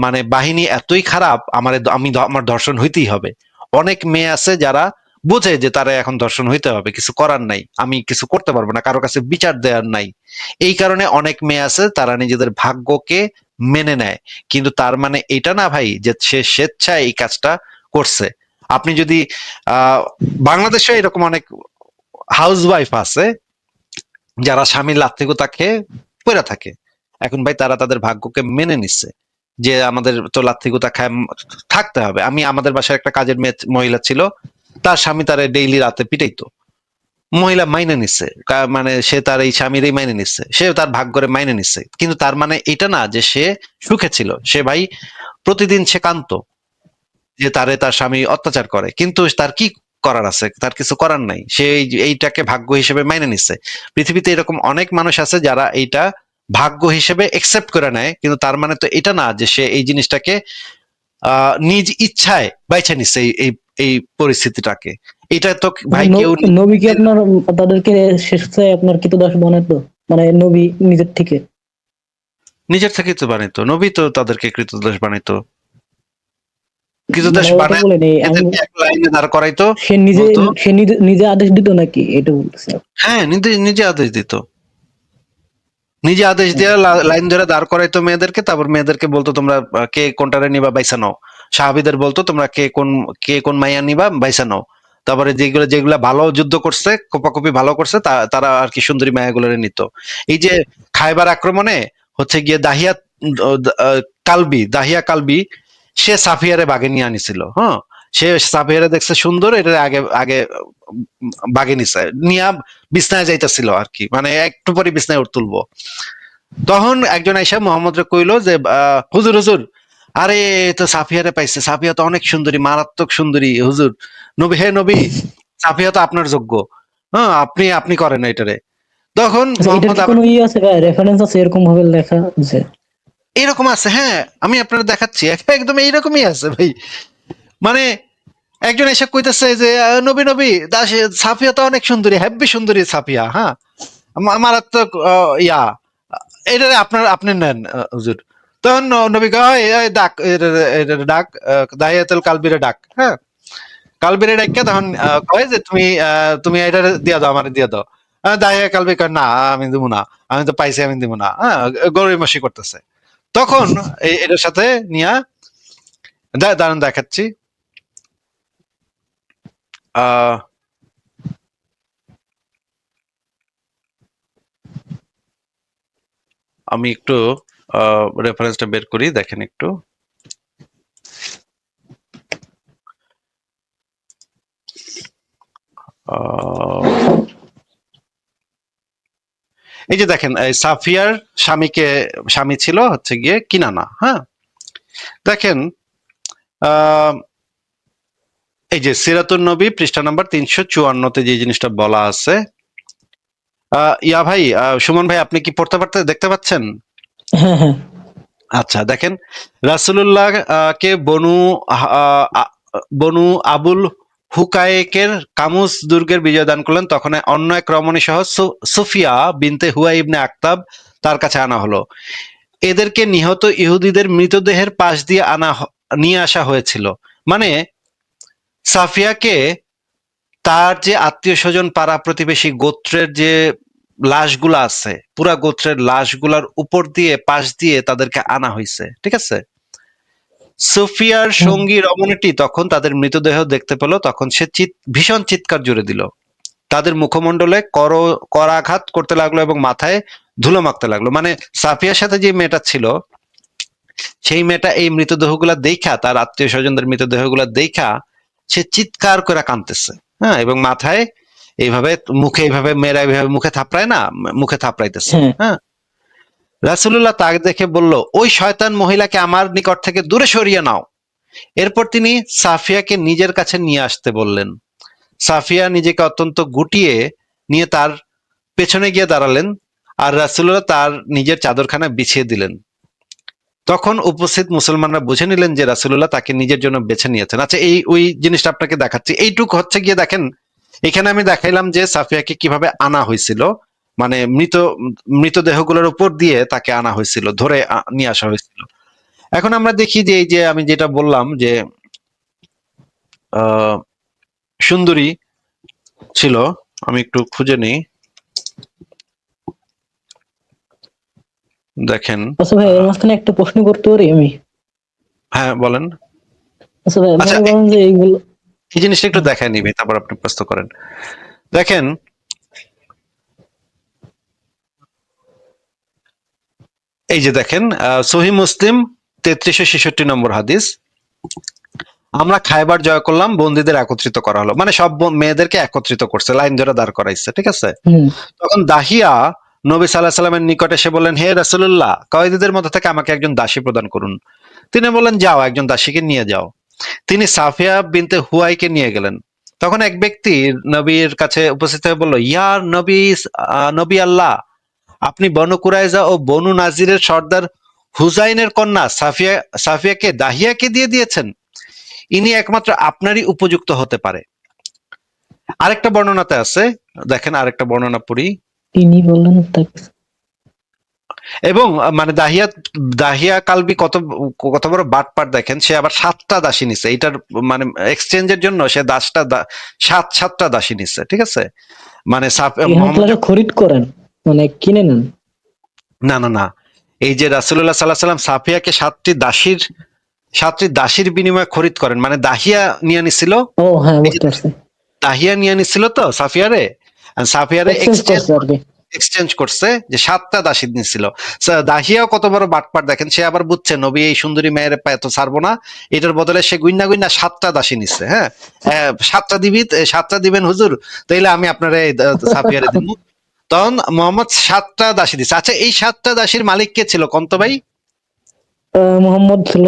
মানে বাহিনী এতই খারাপ, আমার ধর্ষণ হইতেই হবে। অনেক মেয়ে আছে যারা বোঝে যে তারা এখন ধর্ষণ হইতে হবে, কিছু করার নাই, আমি কিছু করতে পারবো না, কারো কাছে বিচার দেওয়ার নাই। এই কারণে অনেক মেয়ে আছে তারা নিজেদের ভাগ্যকে মেনে নেয়। কিন্তু তার মানে এটা না ভাই যে সে স্বেচ্ছায় এই কাজটা করছে। আপনি যদি আহ বাংলাদেশে এরকম অনেক হাউস ওয়াইফ আছে যারা স্বামীর লাত্থিগুতা খেয়ে পড়ে থাকে। এখন ভাই তারা তাদের ভাগ্যকে মেনে নিচ্ছে যে আমাদের তো লাত্থিগুতা খায় থাকতে হবে। আমাদের বাসায় একটা কাজের মহিলা ছিল, তার স্বামী তার ডেইলি রাতে পিটাইতো, মহিলা মাইনে নিচ্ছে, মানে সে তার এই স্বামীরই মাইনে নিচ্ছে, সে তার ভাগ্যরে মাইনে নিচ্ছে। কিন্তু তার মানে এটা না যে সে সুখে ছিল। সে ভাই প্রতিদিন সে কাঁদতো যে তার স্বামী অত্যাচার করে, কিন্তু তার কি করার আছে? তার কিছু করার নাই, সে এইটাকে ভাগ্য হিসেবে মাইনে নিচ্ছে। পৃথিবীতে এরকম অনেক মানুষ আছে যারা এইটা ভাগ্য হিসেবে একসেপ্ট করে নেয়, কিন্তু তার মানে তো এটা না যে সে এই জিনিসটাকে নিজ ইচ্ছায় বাইছে নিচ্ছে এই এই পরিস্থিতিটাকে। এটা তো ভাই কেউ নবী কি আপনার তাদেরকে স্বেচ্ছায় আপনার কৃতদাস বানাতো, মানে নবী নিজের থেকে? নিজের থেকেই তো বানাইতো, নবী তো তাদেরকে কৃতদাস বানাইতো। কিছু দেশ মানে ওটা বানায় বলেনি আমি, এদেরকে এক লাইনে দাঁড় করাইতো, সে নিজে বলতো সে নিজে নিজে আদেশ দিত নাকি এটা বলতেছে। হ্যাঁ নিজে নিজে আদেশ দিত, নিজে আদেশ দিয়ে লাইন ধরে দাঁড় করাইতো মেয়েদেরকে, তারপর মেয়েদেরকে বলতো তোমরা কে কোনটারে নিবা বাইসা নাও। সাহাবীদের বলতো তোমরা কে কোন মাইয়া নিবা বাইসা নাও। তারপরে যেগুলো যেগুলা ভালো যুদ্ধ করছে, কোপাকুপি ভালো করছে, তারা আর কি সুন্দরী মায়াগুলোরে নিত। এই যে খায়বার আক্রমণে হচ্ছে গিয়ে দাহিয়া কালবি সে সাফিয়ারে বাগে নিয়ে আনিছিল। হ্যাঁ, সে সাফিয়ারে দেখছে সুন্দর, এটা আগে আগে বাগে নিছে নিয়া বিছনায় যাইতেছিল আর কি, মানে একটু পরে বিছনায় উঠ তুলবো। তখন একজন আইসা মোহাম্মদ রে কইলো যে হুজুর হুজুর, আরে তো সাফিয়ারে পাইছে, সাফিয়া তো অনেক সুন্দরী, মারাত্মক সুন্দরী হুজুর, নবী হে নবী, সাফিয়া তো আপনার যোগ্য, হ্যাঁ আপনি আপনি করেন এটারে। তখন আচ্ছা, এটার মোহাম্মদ কি কোনো ইয়ে আছে ভাই, রেফারেন্স আছে এরকম ভাবে লেখা যে? এরকম আছে, হ্যাঁ আমি আপনারা দেখাচ্ছি, একদম এইরকমই আছে ভাই। মানে একজন এসে কইতেছে যে নবী নবী সাফিয়া তো অনেক সুন্দরী, হেব্বি সুন্দরী সাফিয়া, হ্যাঁ মারাত্মক ইয়া, এটা আপনি নেন হুজুর। তখন নবী কয় এই ডাক ডাক দাহিয়াতুল কালবিরে ডাক, হ্যাঁ কালবিরে ডাক্কা তখন কয় যে তুমি তুমি এটা দিয়া দাও, আমার দিয়া দাও। দাহিয়া কালবি কয় না আমি দিব না, আমি তো পাইছি আমি দিব না, হ্যাঁ গরিমসি করতেছে। তখন এটার সাথে নিয়া দাঁড়ান দেখাচ্ছি। আহ আমি একটু রেফারেন্সটা বের করি, দেখেন একটু। আহ, এই যে দেখেন এই সাফিয়ার স্বামী ছিল হচ্ছে গিয়ে কিনানা, হ্যাঁ দেখেন আহ, এই যে সিরাতুন নবী পৃষ্ঠা নাম্বার 354-তে যে জিনিসটা বলা আছে। ইয়া ভাই, সুমন ভাই আপনি কি পড়তে পারতে দেখতে পাচ্ছেন? হ্যাঁ হ্যাঁ। আচ্ছা দেখেন, রাসূলুল্লাহ কে বনু আবুল হুকায়েকের কামুস দুর্গের বিজয় দান করলেন। তখন অন্য এক রমণী সহ সুফিয়া বিনতে হুয়া ইবনে আক্তাব তার কাছে আনা হলো। এদেরকে নিহত ইহুদিদের মৃতদেহের পাশ দিয়ে নিয়ে আসা হয়েছিল। মানে সাফিয়াকে তার যে আত্মীয় স্বজন পাড়া প্রতিবেশী গোত্রের যে লাশগুলা আছে, পুরা গোত্রের লাশগুলার উপর দিয়ে পাশ দিয়ে তাদেরকে আনা হয়েছে, ঠিক আছে। সুফিয়ার হুম। সঙ্গী রমণীটি তখন তাদের মৃতদেহ দেখতে পেল, তখন সে ভীষণ চিৎকার জুড়ে দিল, তাদের মুখমণ্ডলে করাঘাত করতে লাগলো এবং মাথায় ধুলো মাখতে লাগলো। মানে সাফিয়ার সাথে যে মেয়েটা ছিল, সেই মেয়েটা এই মৃতদেহগুলা দেখা, তার আত্মীয় স্বজনদের মৃতদেহগুলা দেখা সে চিৎকার করে কাঁদতেছে, হ্যাঁ এবং মাথায় এইভাবে, মুখে এইভাবে মেয়েরা এইভাবে মুখে থাপড়ায় না, মুখে থাপড়াইতেছে, হ্যাঁ। হ্যাঁ। রাসূলুল্লাহ তাকে দেখে বলল, ওই শয়তান মহিলাকে আমার নিকট থেকে দূরে সরিয়ে নাও। এরপর তিনি সাফিয়াকে নিজের কাছে নিয়ে আসতে বললেন। সাফিয়া নিজেকে অত্যন্ত গুটিয়ে নিয়ে তার পেছনে গিয়ে দাঁড়ালেন, আর রাসূলুল্লাহ তার নিজের চাদরখানা বিছিয়ে দিলেন। তখন উপস্থিত মুসলমানরা বুঝে নিলেন যে রাসূলুল্লাহ তাকে নিজের জন্য বেছে নিয়েছেন। আচ্ছা এই ওই জিনিসটা আপনাকে দেখাচ্ছি, এইটুক হচ্ছে গিয়ে দেখেন, এখানে আমি দেখাইলাম যে সাফিয়াকে কিভাবে আনা হয়েছিল, মানে মৃতদেহগুলোর উপর দিয়ে তাকে আনা হয়েছিল, ধরে নিয়ে আসা হয়েছিল। এখন আমরা দেখি যে এই যে আমি যেটা বললাম যে আহ সুন্দরী ছিল, আমি একটু খুঁজে নিই, দেখেন। আচ্ছা ভাই, এর মাঝখানে একটা প্রশ্ন করতে পারি আমি? হ্যাঁ বলেন। আচ্ছা ভাই, আচ্ছা মনে করেন যে এইগুলো। এই জিনিসটা একটু দেখায় নিবে, তারপর আপনি প্রশ্ন করেন। দেখেন এই যে দেখেন সহি মুসলিম 3366 নম্বর হাদিস, আমরা খায়বার জয় করলাম, বন্দীদের একত্রিত করা হলো, মানে সব মেয়েদেরকে একত্রিত করছে, লাইন ধরে দাঁড় করাইছে, ঠিক আছে। হুম। তখন দাহিয়া নবী সাল্লাহ সাল্লামের নিকটে এসে বললেন, হে রাসূলুল্লাহ, কয়েদীদের মধ্যে থেকে আমাকে একজন দাসী প্রদান করুন। তিনি বললেন, যাও একজন দাসীকে নিয়ে যাও। তিনি সাফিয়া বিনতে হুয়াইকে নিয়ে গেলেন। তখন এক ব্যক্তি নবীর কাছে উপস্থিত হয়ে বলল, ইয়ার নবী, নবী আল্লাহ, আপনি বনু কুরাইজা ও বনু নাজিরের সর্দার হুজাইনের কন্যা সাফিয়াকে দাহিয়াকে দিয়ে দিয়েছেন। ইনি একমাত্র আপনারই উপযুক্ত হতে পারে। আরেকটা বর্ণনাতে আছে, দেখেন আরেকটা বর্ণনা পড়ি। তিনি বললেন তাকে। এবং মানে দাহিয়া দাহিয়া কালবি কত কত বড় বাটপার দেখেন, সে আবার 7টা দাসী নিছে এটার মানে এক্সচেঞ্জের জন্য, সে সাতটা দাসী নিছে, ঠিক আছে? মানে এখানে মোহাম্মদ তাহলে খরিদ করেন, মানে কিনে নেন? না না না, এই যে রাসূলুল্লাহ সাল্লাল্লাহু আলাইহি সাল্লাম সাফিয়াকে 7টি দাসীর বিনিময়ে খরিদ করেন, মানে দাহিয়া নিয়ে নিছিল। ও হ্যাঁ, এই যে বুঝতে পারছি। দাহিয়া নিয়ে নিছিল তো সাফিয়ারে, আর সাফিয়ারে এক্সচেঞ্জ করছে আর কি। এক্সচেঞ্জ করছে, যে 7টা দাসী নিছিল। দাহিয়াও কত বড় বাটপার দেখেন, সে আবার বুঝছে নবী এই সুন্দরী মেয়ের পায়ে তো ছাড়বো না, এটার বদলে সে গুইন্না গুইন্না 7টা দাসী নিচ্ছে। হ্যাঁ, 7টা দিবেন হুজুর, তাইলে আমি আপনারে সাফিয়ারে দিব। তখন মোহাম্মদ 7টা দাসী দিচ্ছে। আচ্ছা, এই 7টা দাসীর মালিক কে ছিল কোন তো ভাই? মোহাম্মদ ছিল।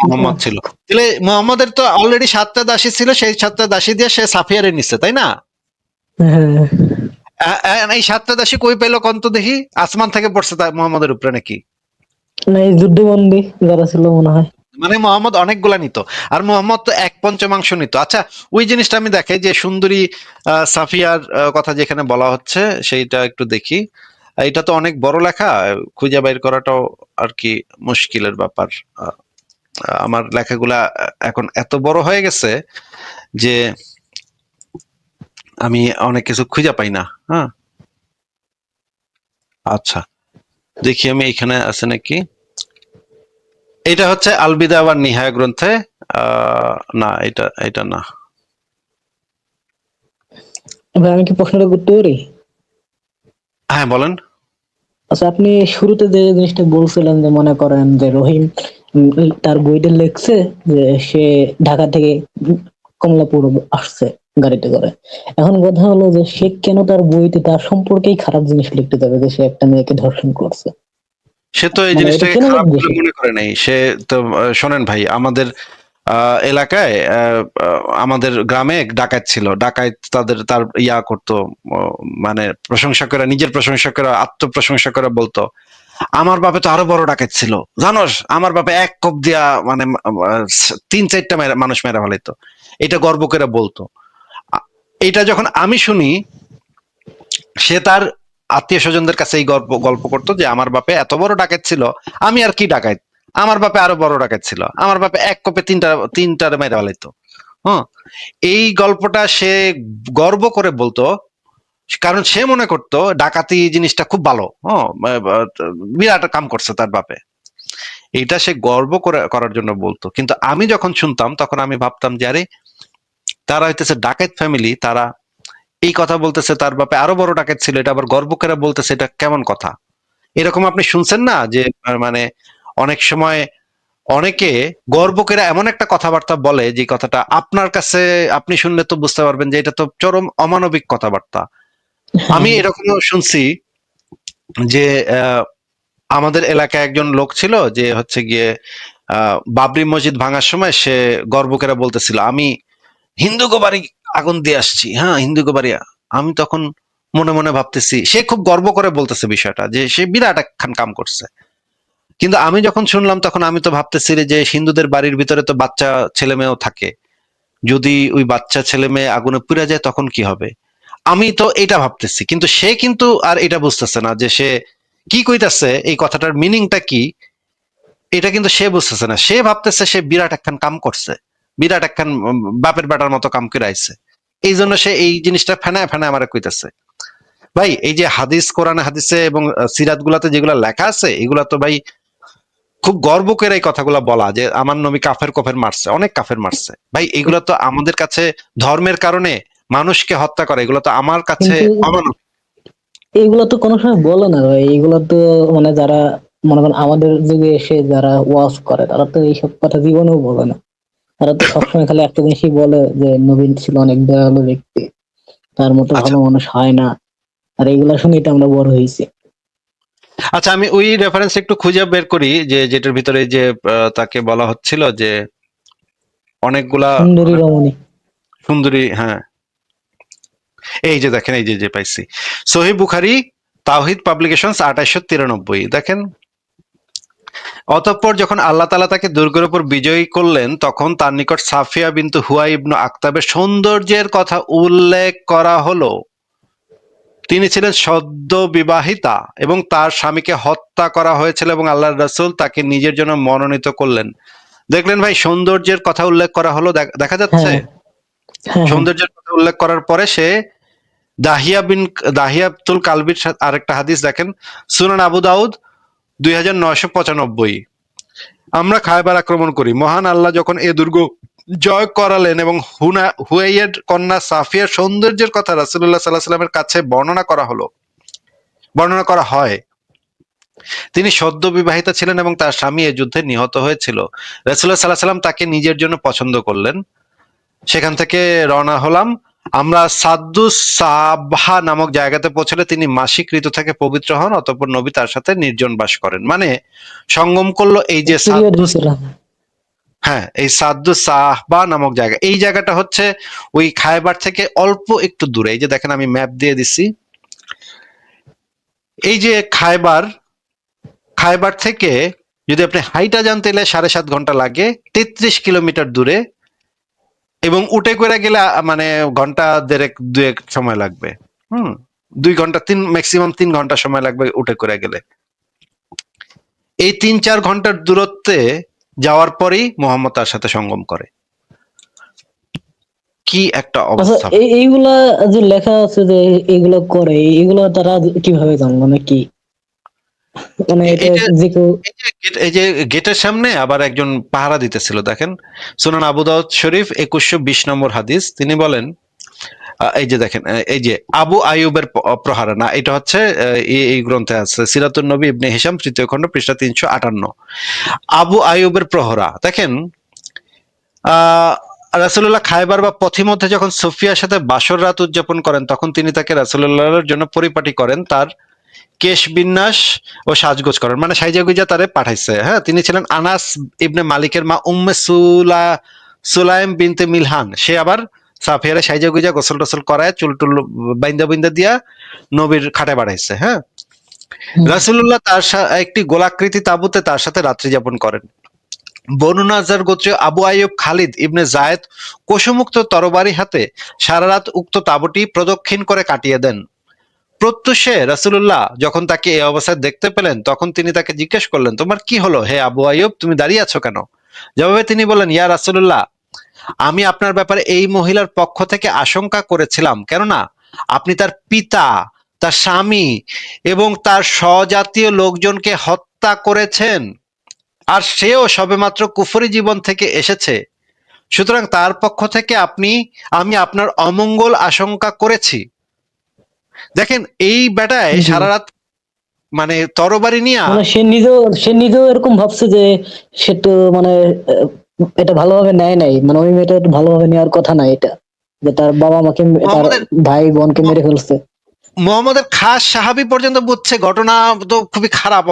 মোহাম্মদ ছিল। তাহলে মোহাম্মদের তো অলরেডি 7টা দাসী ছিল, সেই 7টা দাসী দিয়ে সে সাফিয়ারে নিচ্ছে, তাই না? হ্যাঁ, এই 7টা দাসী কই পেলো কোন তো দেখি? আসমান থেকে পড়ছে মোহাম্মদের উপরে নাকি? না এই যুদ্ধবন্দী যারা ছিল মনে হয়। মানে মোহাম্মদ অনেকগুলা নিত, আর মোহাম্মদ তো 1/5 নিত। আচ্ছা, ওই জিনিসটা আমি দেখাই, যে সুন্দরী সাফিয়ার কথা যেখানে বলা হচ্ছে সেইটা একটু দেখি। এটা তো অনেক বড় লেখা, খুঁজে বাইর করাটাও আর কি মুশকিলের ব্যাপার। আহ, আমার লেখাগুলা এখন এত বড় হয়ে গেছে যে আমি অনেক কিছু খুঁজে পাই না। হ্যাঁ, আচ্ছা, দেখি আমি এখানে আছে নাকি। এটা হচ্ছে আল বিদা ওয়ান নিহায়া গ্রন্থে। না, এটা এটা না। এবার আমি কি প্রশ্নটা করতে পারি? হ্যাঁ, বলেন। আচ্ছা, আপনি শুরুতে যে জিনিসটা বলছিলেন যে মনে করেন যে রহিম তার বইতে লিখছে যে সে ঢাকা থেকে কমলাপুর আসছে গাড়িতে করে। এখন কথা হলো যে সে কেন তার বইতে তার সম্পর্কেই খারাপ জিনিস লিখতে যাবে যে সে একটা মেয়েকে ধর্ষণ করছে? সে তো এই মানে এটা জিনিসটাকে কেন খারাপ লিখবে বলে সে? মনে করে নাই। সে তো শোনেন ভাই, আমাদের এলাকায় আমাদের গ্রামে ডাকাত ছিল। ডাকাত তার করতো, মানে প্রশংসা করে, নিজের প্রশংসা করে, আত্মপ্রশংসা করে বলতো, আমার বাপে তো আরো বড় ডাকাত ছিল, জানোস আমার বাপে এক কোপ দিয়া মানে 3-4টা মানুষ মেরে ফেলাইতো। এটা গর্ব করে বলতো। এটা যখন আমি শুনি, সে তার আত্মীয় স্বজনদের কাছে এই গল্প করতো যে আমার বাপে এত বড় ডাকাত ছিল, আমি আর কি ডাকাত, আমার বাপে আরো বড় ডাকাত ছিল, আমার বাপে এক কোপে তিনটার মেরে ফেলাইতো। হ্যাঁ, এই গল্পটা সে গর্ব করে বলতো, কারণ সে মনে করতো ডাকাতি জিনিসটা খুব ভালো। হ্যাঁ, বিরাট কাম করছে তার বাপে, এটা সে গর্ব করার জন্য বলতো। কিন্তু আমি যখন শুনতাম তখন আমি ভাবতাম যে আরে, তারা হইতেছে ডাকাত ফ্যামিলি, তারা এই কথা বলতেছে তার বাপে আরো বড় ডাকাত ছিল, এটা আবার গর্ব করে বলতেছে, এটা কেমন কথা? এরকম আপনি শুনছেন না যে মানে অনেক সময় অনেকে গর্ব করে এমন একটা কথাবার্তা বলে, যে কথাটা আপনার কাছে আপনি শুনলে তো বুঝতে পারবেন যে এটা তো চরম অমানবিক কথাবার্তা। আমি হ্যাঁ, এরকমও শুনছি যে আমাদের এলাকায় একজন লোক ছিল, যে হচ্ছে গিয়ে বাবরি মসজিদ ভাঙার সময় সে গর্ব করে বলতেছিল, আমি হিন্দু গো বাড়ি আগুন দিয়ে আসছি। হ্যাঁ, হিন্দু গো বাড়ি। আমি তখন মনে মনে ভাবতেছি, সে খুব গর্ব করে বলতেছে বিষয়টা, যে সে বিরাট একখান কাম করছে। কিন্তু আমি যখন শুনলাম তখন আমি তো ভাবতেছি যে হিন্দুদের বাড়ির ভিতরে তো বাচ্চা ছেলে মেয়েও থাকে, যদি ওই বাচ্চা ছেলে মেয়ে আগুনে পুড়ে যায় তখন কি হবে? আমি তো এটা ভাবতেছি, কিন্তু সে কিন্তু আর এটা বুঝতেছে না যে সে কি কইতাছে, এই কথাটার মিনিংটা কি, এটা কিন্তু সে বুঝতেছে না। সে ভাবতেছে সে বিরাট একখান কাম করছে, বিরাট একখান বাপের বেটার মতো কাম করে আইছে। এই জন্য সে এই জিনিসটা ফেনায় ফেনায় আমার কইতাছে। ভাই, এই যে হাদিস, কোরআনে হাদিসে এবং সিরাত গুলাতে যেগুলা লেখা আছে, এগুলা তো ভাই খুব গর্ব করে এই কথাগুলা বলা, যে আমার নবী কাফের কফের মারছে, অনেক কাফের মারছে। ভাই, এগুলা তো আমাদের কাছে ধর্মের কারণে মানুষকে হত্যা করে, এগুলো তো আমার কাছে কিন্তু অমানবিক। এইগুলা তো কোনো সময় বলে না ভাই। এইগুলা তো মানে যারা মনে করেন আমাদের যুগে এসে যারা ওয়াজ করে তারা তো এইসব কথা জীবনেও বলে না। তারা তো সবসময় খালি একটা জিনিসই বলে যে নবীন ছিল অনেক দয়ালু ব্যক্তি, তার মতো আচ্ছা ভালো মানুষ হয় না। আর এইগুলা শুনেই তো আমরা বড় হয়েছি। আচ্ছা, আমি ওই রেফারেন্স একটু খুঁজে বের করি, যে যেটার ভিতরে যে তাকে বলা হচ্ছিল যে অনেকগুলা সুন্দরী রমণী। সুন্দরী। হ্যাঁ, এই যে দেখেন, এই যে যে পাইছি, সহিহ বুখারী তাওহিদ পাবলিকেশনস 2893, দেখেন। অতঃপর যখন আল্লাহ তাআলা তাকে দুর্গের উপর বিজয়ী করলেন, তখন তার নিকট সাফিয়া বিনতু হুয়াই ইবনু আখতাবের সৌন্দর্যের কথা উল্লেখ করা হলো। তিনি ছিলেন সদ্য বিবাহিতা এবং তার স্বামীকে হত্যা করা হয়েছিল এবং আল্লাহর রাসূল তাকে নিজের জন্য মনোনীত করলেন। দেখলেন ভাই, সৌন্দর্যের কথা উল্লেখ করা হলো, দেখা যাচ্ছে। হ্যাঁ হ্যাঁ হ্যাঁ। সৌন্দর্যের কথা উল্লেখ করার পরে সে দাহিয়াতুল কালবির আরেকটা হাদিস দেখেন, সুনান আবু দাউদ 2995। আমরা খায়বার আক্রমণ করি, মহান আল্লাহ যখন এ দুর্গ জয় করালেন এবং হুয়াইয়ের কন্যা সাফিয়ার সৌন্দর্যের কথা রাসূলুল্লাহ সাল্লাল্লাহু আলাইহি ওয়াসাল্লামের কাছে বর্ণনা করা হয়, তিনি সদ্য বিবাহিতা ছিলেন এবং তার স্বামী এ যুদ্ধে নিহত হয়েছিল। রাসূলুল্লাহ সাল্লাল্লাহু আলাইহি ওয়াসাল্লাম তাকে নিজের জন্য পছন্দ করলেন। সেখান থেকে রওনা হলাম। আমরা সাদ্দুস সাবহা নামক জায়গাতে পৌঁছলে তিনি মাসিক ঋতু থেকে পবিত্র হন, অতঃপর নবী তার সাথে নির্জন বাস করেন। মানে সঙ্গম করলো এই যে পিরিয়ড হয়েছিল। হ্যাঁ, এই সাদ্দুস সাহবা নামক জায়গা, এই জায়গাটা হচ্ছে ওই খায়বার থেকে অল্প একটু দূরে। এই যে দেখেন, আমি ম্যাপ দিয়ে দিছি। এই যে খায়বার থেকে যদি আপনি হাইটা যান তাহলে 7.5 ঘন্টা লাগে, 33 কিলোমিটার দূরে। এবং উঠে করে গেলে মানে ঘন্টা দেড়েক দুয়েক সময় লাগবে। 2 ঘন্টা, ম্যাক্সিমাম 3 ঘন্টা সময় লাগবে উঠে করে গেলে। এই 3-4 ঘন্টার দূরত্বে যাওয়ার পরেই মোহাম্মদ তার সাথে সঙ্গম করে। কি একটা আচ্ছা, অবস্থা! এইগুলা যে লেখা আছে যে এইগুলো করে, এইগুলো তারা কিভাবে জানলো, মানে কি, মানে এটা এটা যে কেউ? এই যে গেটের সামনে আবার একজন পাহারা দিতেছিল, দেখেন সুনান আবু দাউদ শরীফ 2120 নম্বর হাদিস। তিনি বলেন, এই যে দেখেন, এই যে আবু আইয়ুবের প্রহারা না, এটা হচ্ছে এই গ্রন্থে আছে, সিরাতুন নবী ইবনে হিশাম 3য় খণ্ড পৃষ্ঠা 358। আবু আইয়ুবের প্রহরা দেখেন। রাসূলুল্লাহ খায়বার বা পথিমধ্যে যখন সুফিয়ার সাথে বাসর রাত উদযাপন করেন, তখন তিনি তাকে রাসূলুল্লাহর জন্য পরিপাটি করেন, তার কেশ বিন্যাস ও সাজগোজ করেন, মানে সাইজা গুইজা তারে পাঠাইছে। হ্যাঁ, তিনি ছিলেন আনাস ইবনে মালিকের মা উম্মে সুলাইম বিনতে মিলহান। সে আবার সাফিয়ারে সাইজা গুইজা গোসল টোসল করায় চুল টুল বাইন্দা বাইন্দা দিয়া নবীর খাটে বাড়াইছে। হ্যাঁ, রাসূলুল্লাহ তার একটি গোলাকৃতি তাঁবুতে তার সাথে রাত্রি যাপন করেন। বনু নাজার গোত্রীয় আবু আইয়ুব খালিদ ইবনে জায়েদ কোষমুক্ত তরবারি হাতে সারা রাত উক্ত তাঁবুটি প্রদক্ষিণ করে কাটিয়ে দেন। প্রত্যুষে রাসূলুল্লাহ যখন তাকে এই অবস্থায় দেখতে পেলেন, তখন তিনি তাকে জিজ্ঞেস করলেন, তোমার কি হলো হে আবু আইয়ুব, তুমি দাঁড়িয়ে আছো কেন? জবাবে তিনি বললেন, ইয়া রাসূলুল্লাহ, আমি আপনার ব্যাপারে এই মহিলার পক্ষ থেকে আশঙ্কা করেছিলাম, কেননা আপনি তার পিতা, তার স্বামী এবং তার স্বজাতীয় লোকজনকে হত্যা করেছেন, আর সেও সবেমাত্র কুফরি জীবন থেকে এসেছে। সুতরাং তার পক্ষ থেকে আমি আপনার অমঙ্গল আশঙ্কা করেছি। দেখেন, এই বেটায় জি। সারা রাত মানে তরবারি নিয়া, মানে সে নিজেও এরকম ভাবছে যে সে তো মানে এটা ভালোভাবে নেয় নাই, মানে ওই মেয়েটা ভালোভাবে নেওয়ার কথা না, এটা যে তার বাবা মাকে, তার মোহাম্মদের ভাই বোনকে মেরে ফেলছে। মোহাম্মদের খাস সাহাবী পর্যন্ত বুঝছে ঘটনা তো খুবই খারাপ,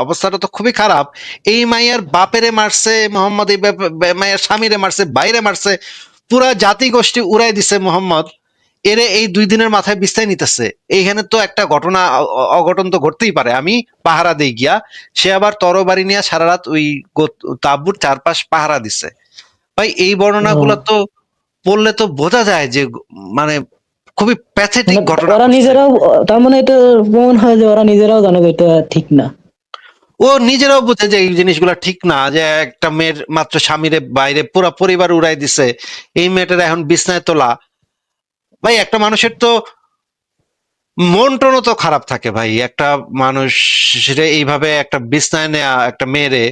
অবস্থাটা তো খুবই খারাপ। এই মাইয়ার বাপেরে মারছে মোহাম্মদ, এই মাইয়ার স্বামীরে মারছে, বাইরে মারছে, পুরা জাতি গোষ্ঠী উড়াই দিছে মোহাম্মদ। এরে এই 2 দিনের মাথায় বিস্তায় নিতেছে। এইখানে তো একটা ঘটনা, অঘটন তো ঘটতেই পারে। আমি পাহারা দেই গিয়া, সে আবার তরবারি নিয়ে সারা রাত ওই তাঁবুর চারপাশ পাহারা দিছে। ভাই, এই বর্ণনাগুলো তো পড়লে তো বোঝা যায় যে মানে খুবই প্যাথেটিক মানে ঘটনা ওরা ঘটছে। নিজেরাও, তার মানে এটা প্রমাণ হয় যে ওরা নিজেরাও জানে যে এটা ঠিক না। ও নিজেরাও বুঝে যে এই জিনিসগুলো ঠিক না, যে একটা মেয়ের মাত্র স্বামীরে বাইরে পুরা পরিবার উড়াই দিছে, এই মেয়েটার এখন বিছনায় তোলা। ভাই, একটা মানুষের তো মন টনও তো খারাপ থাকে ভাই, একটা মানুষ এইভাবে একটা বিছনায় নেয়া একটা মেয়েরে,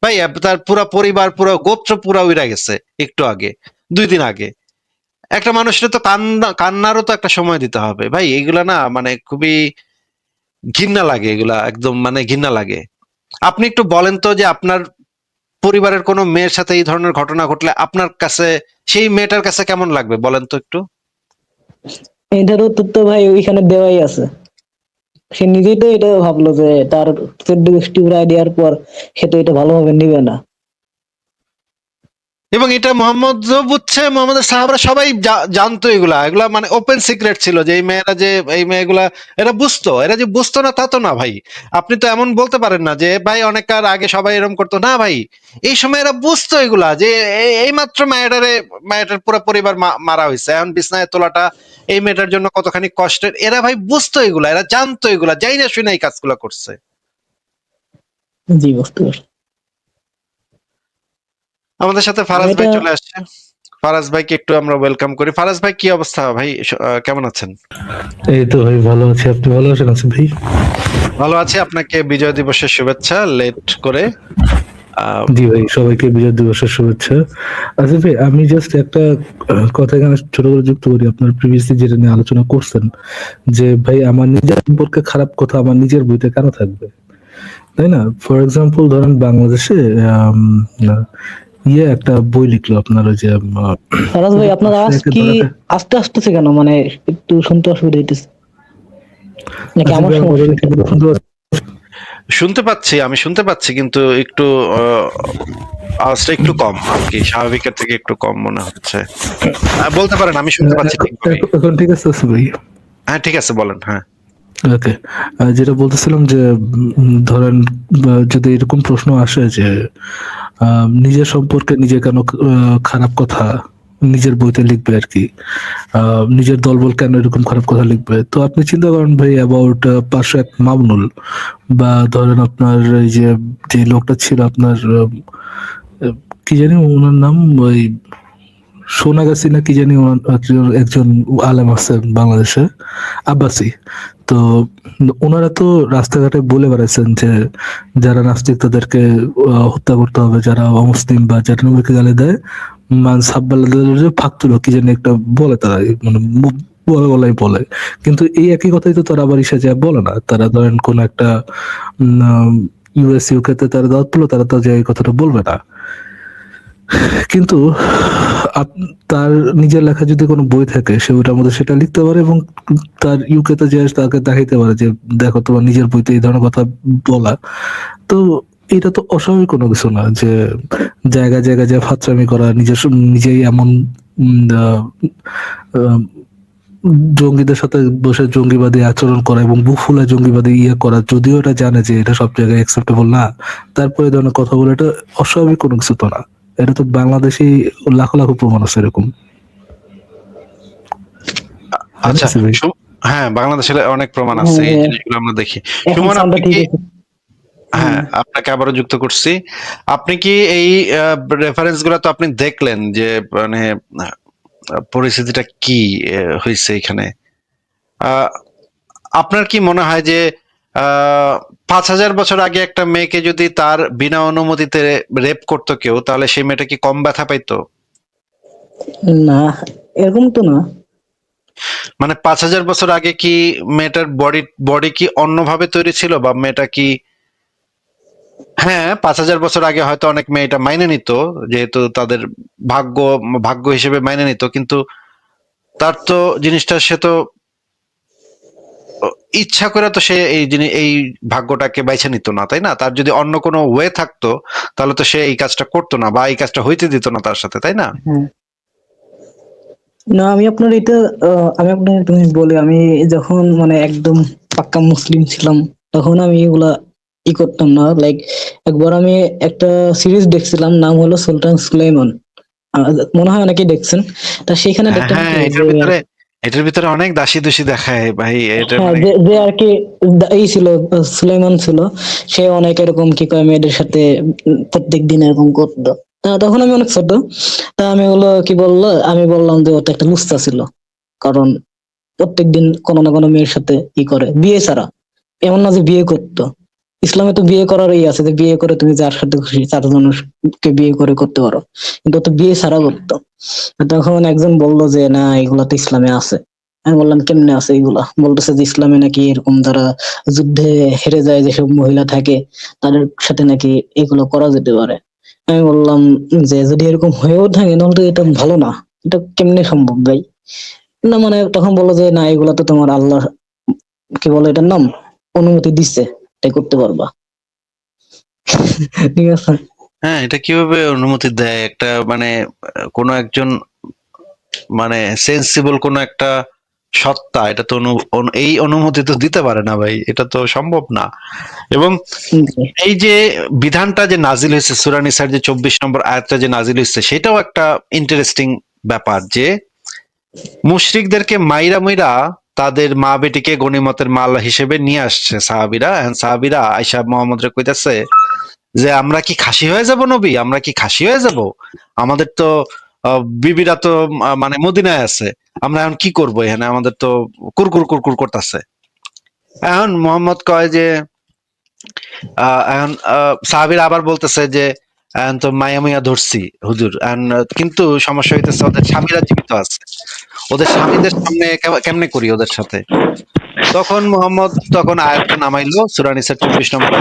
ভাই তার পুরা পরিবার, পুরো গোত্র পুরা উড়া গেছে একটু আগে, 2 দিন আগে। একটা মানুষের তো কান্নারও তো একটা সময় দিতে হবে ভাই। এগুলা না মানে খুবই ঘৃণা লাগে, এগুলা একদম মানে ঘৃণা লাগে। আপনি একটু বলেন তো যে আপনার পরিবারের কোনো মেয়ের সাথে এই ধরনের ঘটনা ঘটলে আপনার কাছে, সেই মেয়েটার কাছে কেমন লাগবে বলেন তো একটু। এটার উত্তর তো ভাই ওইখানে দেওয়াই আছে। সে নিজেই তো এটা ভাবলো যে তার 14 গোষ্ঠী উড়াই দেওয়ার পর সে তো এটা ভালোভাবে নিবে না। এবং এটা মোহাম্মদ বুঝছে, মোহাম্মদের সাহাবারা সবাই জানতো, এগুলা এগুলা মানে ওপেন সিক্রেট ছিল যে এই মেয়েরা যে এই মেয়েগুলা এরা বুঝতো, এরা যে বুঝতো না তা তো না ভাই। আপনি তো এমন বলতে পারেন না যে ভাই অনেককার আগে সবাই এরকম করতো না ভাই। এই সময় এরা বুঝতো এগুলা যে এই মাত্র মেয়েটার পুরো পরিবার মারা হয়েছে, এখন বিছনায় তোলাটা এই মেয়েটার জন্য কতখানি কষ্টের, এরা ভাই বুঝতো এগুলা, এরা জানতো এগুলা, যাই না শুনে এই কাজগুলা করছে। জি, বুঝতে পারছি। আমাদের সাথে ফারাজ ভাই এটা চলে আসছে। ফারাজ ভাইকে একটু আমরা ওয়েলকাম করি। ফারাজ ভাই, কি অবস্থা ভাই? কেমন আছেন? এই তো ভাই ভালো আছি, আপনি ভালো আছেন আসিফ ভাই? ভালো আছি। আপনাকে বিজয় দিবসের শুভেচ্ছা লেট করে। জি ভাই, সবাইকে বিজয় দিবসের শুভেচ্ছা। আসিফ ভাই, আমি জাস্ট একটা কথা এখানে ছোট করে যুক্ত করি। আপনার প্রিভিয়াসলি যেটা নিয়ে আলোচনা করছেন যে ভাই আমার নিজের সম্পর্কে খারাপ কথা আমার নিজের বইতে কেন থাকবে, তাই না? ফর এক্সাম্পল ধরেন বাংলাদেশে একটা বই লিখলো আপনার ওই যে ফারাজ ভাই, আপনার আওয়াজ কি আস্তে আসতেছে কেন? মানে একটু শুনতে অসুবিধা হইতেছে নাকি আমার সমস্যা? শুনতে পাচ্ছি, আমি শুনতে পাচ্ছি, কিন্তু একটু আওয়াজটা একটু কম আর কি, স্বাভাবিকের থেকে একটু কম মনে হচ্ছে। বলতে পারেন, আমি শুনতে পাচ্ছি ঠিকভাবে। এখন ঠিক আছে আসিফ ভাই? হ্যাঁ ঠিক আছে, বলেন। হ্যাঁ ওকে, যেটা বলতেছিলাম যে ধরেন যদি এরকম প্রশ্ন আসে যে নিজের সম্পর্কে নিজে কেন খারাপ কথা নিজের বইতে লিখবে আর কি, নিজের দলবল কেন এরকম খারাপ কথা লিখবে, তো আপনি চিন্তা করেন ভাই অ্যাবাউট পাশে এক মামুনুল, বা ধরেন আপনার এই যে যে লোকটা ছিল আপনার কি জানি ওনার নাম, ওই সোনাগাছি না কি জানি, একজন আলেম আছে বাংলাদেশে, আব্বাসী। তো ওনারা তো রাস্তাঘাটে বলে বেড়াচ্ছেন যে যারা নাস্তিক তাদেরকে হত্যা করতে হবে, যারা অমুসলিম বা যারা নবীকে গালি দেয় মান সাব্বাল্লাহ ফাকতুল কি জানি একটা বলে তারা, মানে বলে গলাই বলে। কিন্তু এই একই কথাই তো তারা আবার ইসে যায় বলে না। তারা ধরেন কোন একটা ইউএস ইউকে তে তারা দাওয়াত পেলো, তারা তো যে এই কথাটা বলবে না। কিন্তু তার নিজের লেখা যদি কোনো বই থাকে সে ওটার মধ্যে সেটা লিখতে পারে এবং তার ইউকে তে যে তাকে দেখাইতে পারে যে দেখো তোমার নিজের বইতে এই ধরনের কথা বলা। তো এটা তো অস্বাভাবিক কোনো কিছু না যে জায়গায় জায়গায় যে ফাত্রামি করা, নিজেই এমন জঙ্গিদের সাথে বসে জঙ্গিবাদী আচরণ করা এবং বুক ফুলা জঙ্গিবাদী করা, যদিও এটা জানে যে এটা সব জায়গায় অ্যাকসেপ্টেবল না, তারপরে এই ধরনের কথা বলে এটা অস্বাভাবিক কোনো কিছু তো না। এটা তো বাংলাদেশে লাখো লাখো প্রমাণ আছে এরকম। আচ্ছা, হ্যাঁ বাংলাদেশের অনেক প্রমাণ আছে, এই জিনিসগুলো আমরা দেখি। সুমন, আপনি কি, হ্যাঁ আপনাকে আবারও যুক্ত করছি। আপনি কি এই রেফারেন্স গুলো তো আপনি দেখলেন যে মানে পরিস্থিতিটা কি হয়েছে এখানে? আপনার কি মনে হয় যে ৫,০০০ বছর আগে একটা মেয়েকে যদি তার বিনা অনুমতিতে রেপ করতো কেউ, তাহলে সেই মেয়েটা কি কম ব্যথা পাইতো? না, এরকম তো না। মানে ৫,০০০ বছর আগে কি মেয়েটার বডি কি অন্যভাবে তৈরি ছিল, বা মেয়েটা কি, হ্যাঁ ৫,০০০ বছর আগে হয়তো অনেক মেয়ে এটা মাইনে নিত, যেহেতু তাদের ভাগ্য ভাগ্য হিসেবে মাইনে নিত, কিন্তু তার তো জিনিসটা সে তো ইচ্ছা করে তো সে এই ভাগ্যটাকে বাইছে নিত না, তাই না? তার যদি অন্য কোনো ওয়ে থাকতো তাহলে তো সে এই কাজটা করতো না, বা এই কাজটা হইতে দিত না তার সাথে, তাই না? না, আমি আপনার এটা আমি আপনার একটু বলি, আমি যখন মানে একদম পাক্কা মুসলিম ছিলাম তখন আমি এগুলা করতাম না। লাইক একবার আমি একটা সিরিজ দেখছিলাম, নাম হলো সুলতান সুলাইমান, মনে হয় অনেকেই দেখছেন। তা সেখানে দেখতাম হ্যাঁ, এটার ভিতরে অনেক দাসী দুষি দেখায় ভাই, এটা হ্যাঁ, মানে যে আর কি এই ছিল, সুলাইমান ছিল, সে অনেক এরকম কি কয় মেয়েদের সাথে প্রত্যেক দিন এরকম করতো। তখন আমি অনেক ছোট, তা আমি হলো কি বললো, আমি বললাম যে ওটা একটা লুচ্চা ছিল, কারণ প্রত্যেকদিন কোনো না কোনো মেয়ের সাথে করে, বিয়ে ছাড়া। এমন না যে বিয়ে করতো, ইসলামে তো বিয়ে করার আছে যে বিয়ে করে তুমি যার সাথে খুশি চার জনকে বিয়ে করে করতে পারো, কিন্তু তো বিয়ে ছাড়া করতো। তখন একজন বললো যে না, এগুলা তো ইসলামে আছে। আমি বললাম কেমনে আছে এগুলা? বলতেছে যে ইসলামে নাকি এরকম যারা যুদ্ধে হেরে যায় যেসব মহিলা থাকে তাদের সাথে নাকি এগুলো করা যেতে পারে। আমি বললাম যে যদি এরকম হয়েও থাকে তাহলে তো এটা ভালো না, এটা কেমনে সম্ভব ভাই? না মানে তখন বললো যে না, এগুলা তো তোমার আল্লাহ কি বলে এটার নাম, অনুমতি দিচ্ছে, তাই করতে পারবা। ঠিক আছে। হ্যাঁ, এটা কিভাবে অনুমতি দেয় একটা মানে কোনো একজন মানে সেন্সিবল কোন একটা সত্তা, এটা তো এই অনুমতি তো দিতে পারে না ভাই, এটা তো সম্ভব না। এবং জি। এই যে বিধানটা যে নাজিল হয়েছে সূরা নিসার যে 24 নম্বর আয়াতটা যে নাজিল হয়েছে, সেটাও একটা ইন্টারেস্টিং ব্যাপার যে মুশরিকদেরকে মাইরা মুইরা তাদের মা বেটিকে গনিমতের মাল হিসেবে নিয়ে আসছে সাহাবীরা। এখন সাহাবীরা আয়েশা মুহাম্মদরে কইতাছে যে আমরা কি খাসি হয়ে যাব নবী, আমরা কি খাসি হয়ে যাব, আমাদের তো বিবিরা তো মানে মদিনায় আছে, আমরা এখন কি করব, এখানে আমাদের তো কুরকুর কুরকুর করতেছে। এখন মোহাম্মদ কয় যে এখন সাহাবীরা আবার বলতেছে যে এখন তো মায়া মায়া ধরছি হুজুর, কিন্তু সমস্যা হইতেছে ওদের স্বামীরা জীবিত আছে, ওদের স্বামীদের সামনে কেমনে করি ওদের সাথে। তখন মোহাম্মদ তখন আয়াতটা নামাইলো সূরা নিসার 24 নম্বর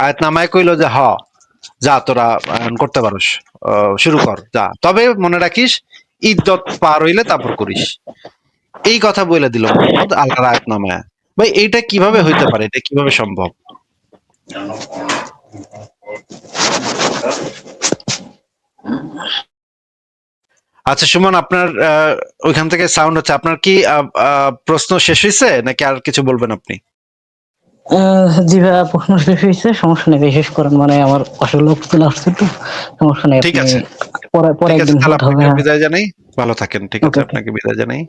আয়াত নামায় কইলো যে যা তোরা এখন করতে পারোস, শুরু কর যা, তবে মনে রাখিস ইদ্যত পার হইলে তারপর করিস। এই কথা বলে দিল মোহাম্মদ আল্লাহর আয়াত নামায়। ভাই এইটা কিভাবে হইতে পারে, এটা কিভাবে সম্ভব? আচ্ছা সুমন, আপনার ওইখান থেকে সাউন্ড হচ্ছে, আপনার কি প্রশ্ন শেষ হয়েছে নাকি আর কিছু বলবেন আপনি? জি ভাইয়া, প্রশ্ন শেষ হয়েছে, সমস্যা নেই, শেষ করেন, মানে আমার আসলে লোক চলে আসছে তো, সমস্যা নেই, ঠিক আপনি আছে, পরে ঠিক আছে, একদিন তাহলে কথা হবে। আপনাকে হ্যাঁ, বিদায় জানাই, ভালো থাকেন, ঠিক আছে, ওকে ওকে। আপনাকে বিদায় জানাই।